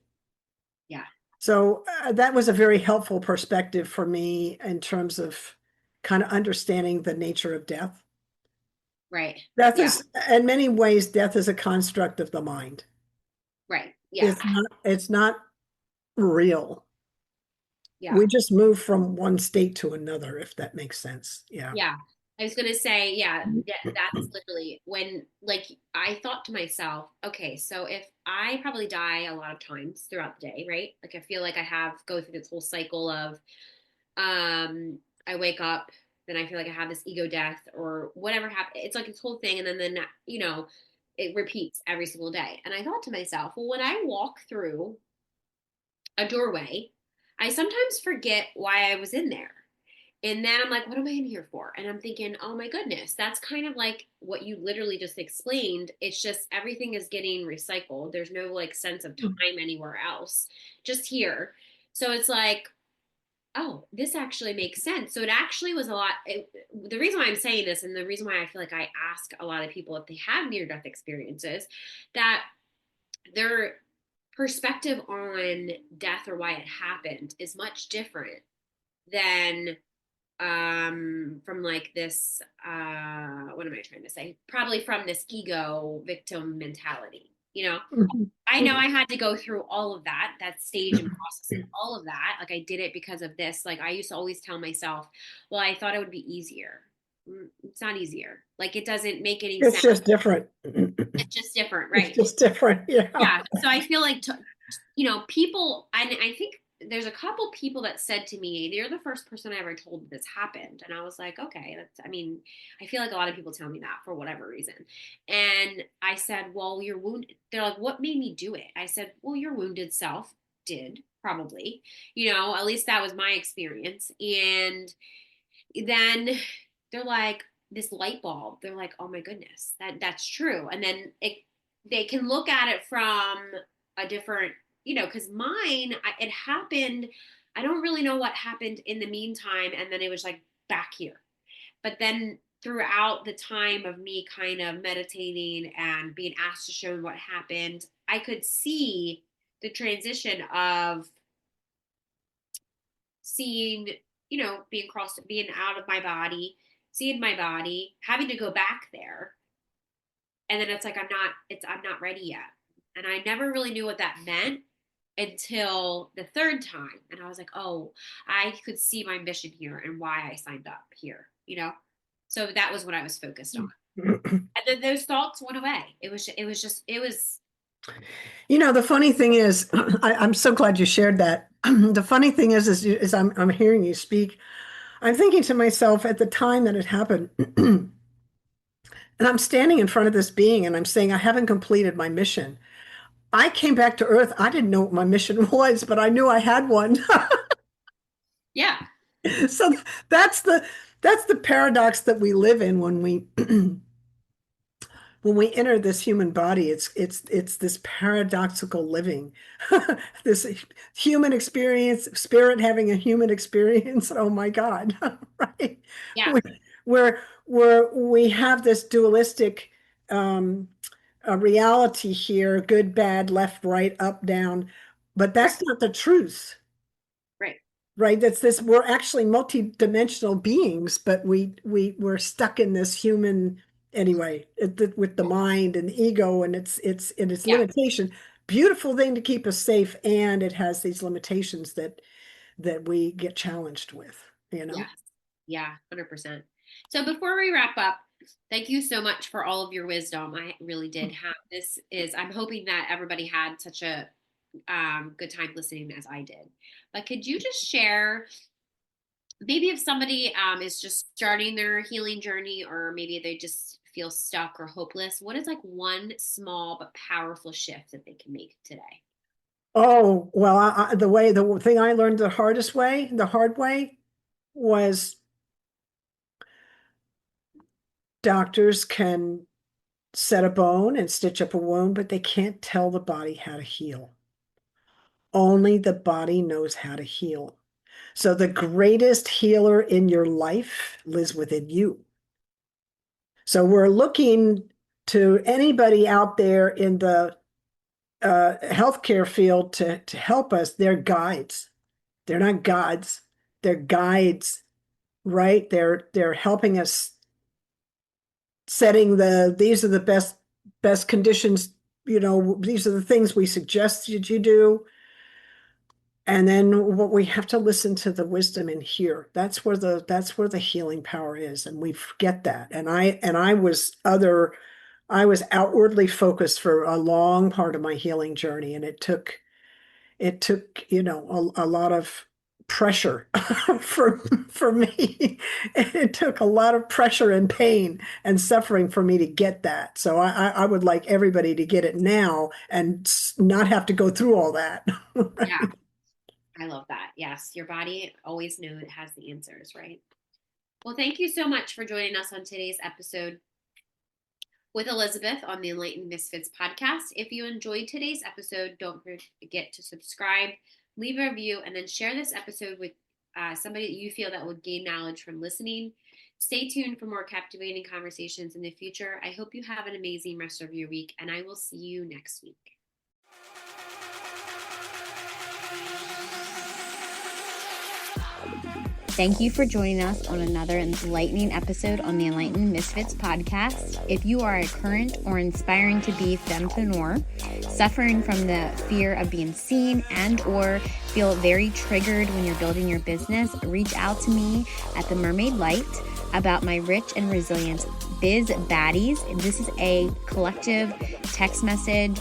Yeah. So that was a very helpful perspective for me in terms of kind of understanding the nature of death. Right. Death Yeah. is, in many ways, death is a construct of the mind. Right. Yeah. It's not real. Yeah. We just move from one state to another, if that makes sense. Yeah. Yeah. I was gonna say, yeah, that's literally when, like, I thought to myself, okay, so if I probably die a lot of times throughout the day, right? Like I feel like I go through this whole cycle of I wake up, then I feel like I have this ego death or whatever happened. It's like this whole thing, and then it repeats every single day. And I thought to myself, well, when I walk through a doorway, I sometimes forget why I was in there. And then I'm like, what am I in here for? And I'm thinking, oh my goodness, that's kind of like what you literally just explained. It's just everything is getting recycled. There's no like sense of time anywhere else, just here. So it's like, oh, this actually makes sense. So it actually was the reason why I'm saying this, and the reason why I feel like I ask a lot of people if they have near death experiences, that their perspective on death or why it happened is much different than from like this what am I trying to say, probably from this ego victim mentality, Mhm. I know I had to go through all of that stage and process and all of that. Like I did it because of this. Like I used to always tell myself, well, I thought it would be easier. It's not easier. Like it doesn't make any It's sense. just different. It's just different, It's right? just different. Yeah. Yeah. So I feel like, people, I think there's a couple people that said to me, you're the first person I ever told this happened. And I was like, okay, I feel like a lot of people tell me that for whatever reason. And I said, well, you're wounded. They're like, what made me do it? I said, well, your wounded self did probably, at least that was my experience. And then they're like, this light bulb, they're like, oh my goodness, that's true. And then they can look at it from a different, because it happened. I don't really know what happened in the meantime. And then it was like back here. But then throughout the time of me kind of meditating and being asked to show me what happened, I could see the transition of seeing, being out of my body, seeing my body, having to go back there. And then it's like, I'm not ready yet. And I never really knew what that meant until the third time. And I was like, oh, I could see my mission here and why I signed up here, So that was what I was focused on. And then those thoughts went away. It was. The funny thing is, I'm so glad you shared that. The funny thing is I'm hearing you speak. I'm thinking to myself at the time that it happened, and I'm standing in front of this being and I'm saying, I haven't completed my mission. I came back to Earth. I didn't know what my mission was, but I knew I had one. Yeah. So that's the paradox that we live in when we enter this human body. It's this paradoxical living, this human experience, spirit having a human experience. Oh my God, right? Yeah. We, where we have this dualistic a reality here, good, bad, left, right, up, down, but that's not the truth. Right. Right? That's this, we're actually multidimensional beings, but we're stuck in this human anyway, with the mind and ego and its Yeah. limitation. Beautiful thing to keep us safe, and it has these limitations that we get challenged with, you know? Yes. Yeah, 100%. So before we wrap up, thank you so much for all of your wisdom. I really did have I'm hoping that everybody had such a good time listening as I did. But could you just share, maybe if somebody is just starting their healing journey, or maybe they just feel stuck or hopeless, what is like one small but powerful shift that they can make today? Oh, well, the thing I learned the hard way was doctors can set a bone and stitch up a wound, but they can't tell the body how to heal. Only the body knows how to heal. So the greatest healer in your life lives within you. So we're looking to anybody out there in the healthcare field to help us. They're guides. They're not gods. They're guides, right? They're helping us, setting these are the best conditions. These are the things we suggest that you do. And then what we have to listen to the wisdom and hear. That's where the healing power is, and we forget that. And I was outwardly focused for a long part of my healing journey, and it took a lot of pressure for me. It took a lot of pressure and pain and suffering for me to get that. So I would like everybody to get it now and not have to go through all that. Yeah, I love that. Yes, your body always knew it has the answers, right? Well, thank you so much for joining us on today's episode with Elizabeth on the Enlightened Misfits podcast. If you enjoyed today's episode, don't forget to subscribe, leave a review, and then share this episode with somebody that you feel that would gain knowledge from listening. Stay tuned for more captivating conversations in the future. I hope you have an amazing rest of your week, and I will see you next week. Thank you for joining us on another enlightening episode on the Enlightened Misfits podcast. If you are a current or inspiring to be fempreneur, suffering from the fear of being seen and or feel very triggered when you're building your business, reach out to me at The Mermaid Light about my Rich and Resilient Biz Baddies. This is a collective text message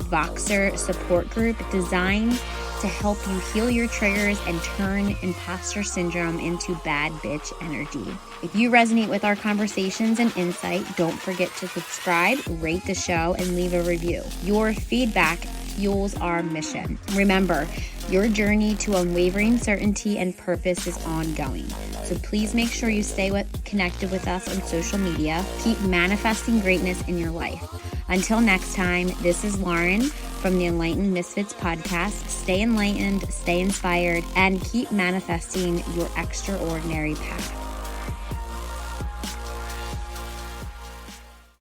Voxer support group designed to help you heal your triggers and turn imposter syndrome into bad bitch energy. If you resonate with our conversations and insight, don't forget to subscribe, rate the show, and leave a review. Your feedback fuels our mission. Remember, your journey to unwavering certainty and purpose is ongoing. So please make sure you stay connected with us on social media. Keep manifesting greatness in your life. Until next time, this is Lauren from the Enlightened Misfits podcast. Stay enlightened, stay inspired, and keep manifesting your extraordinary path.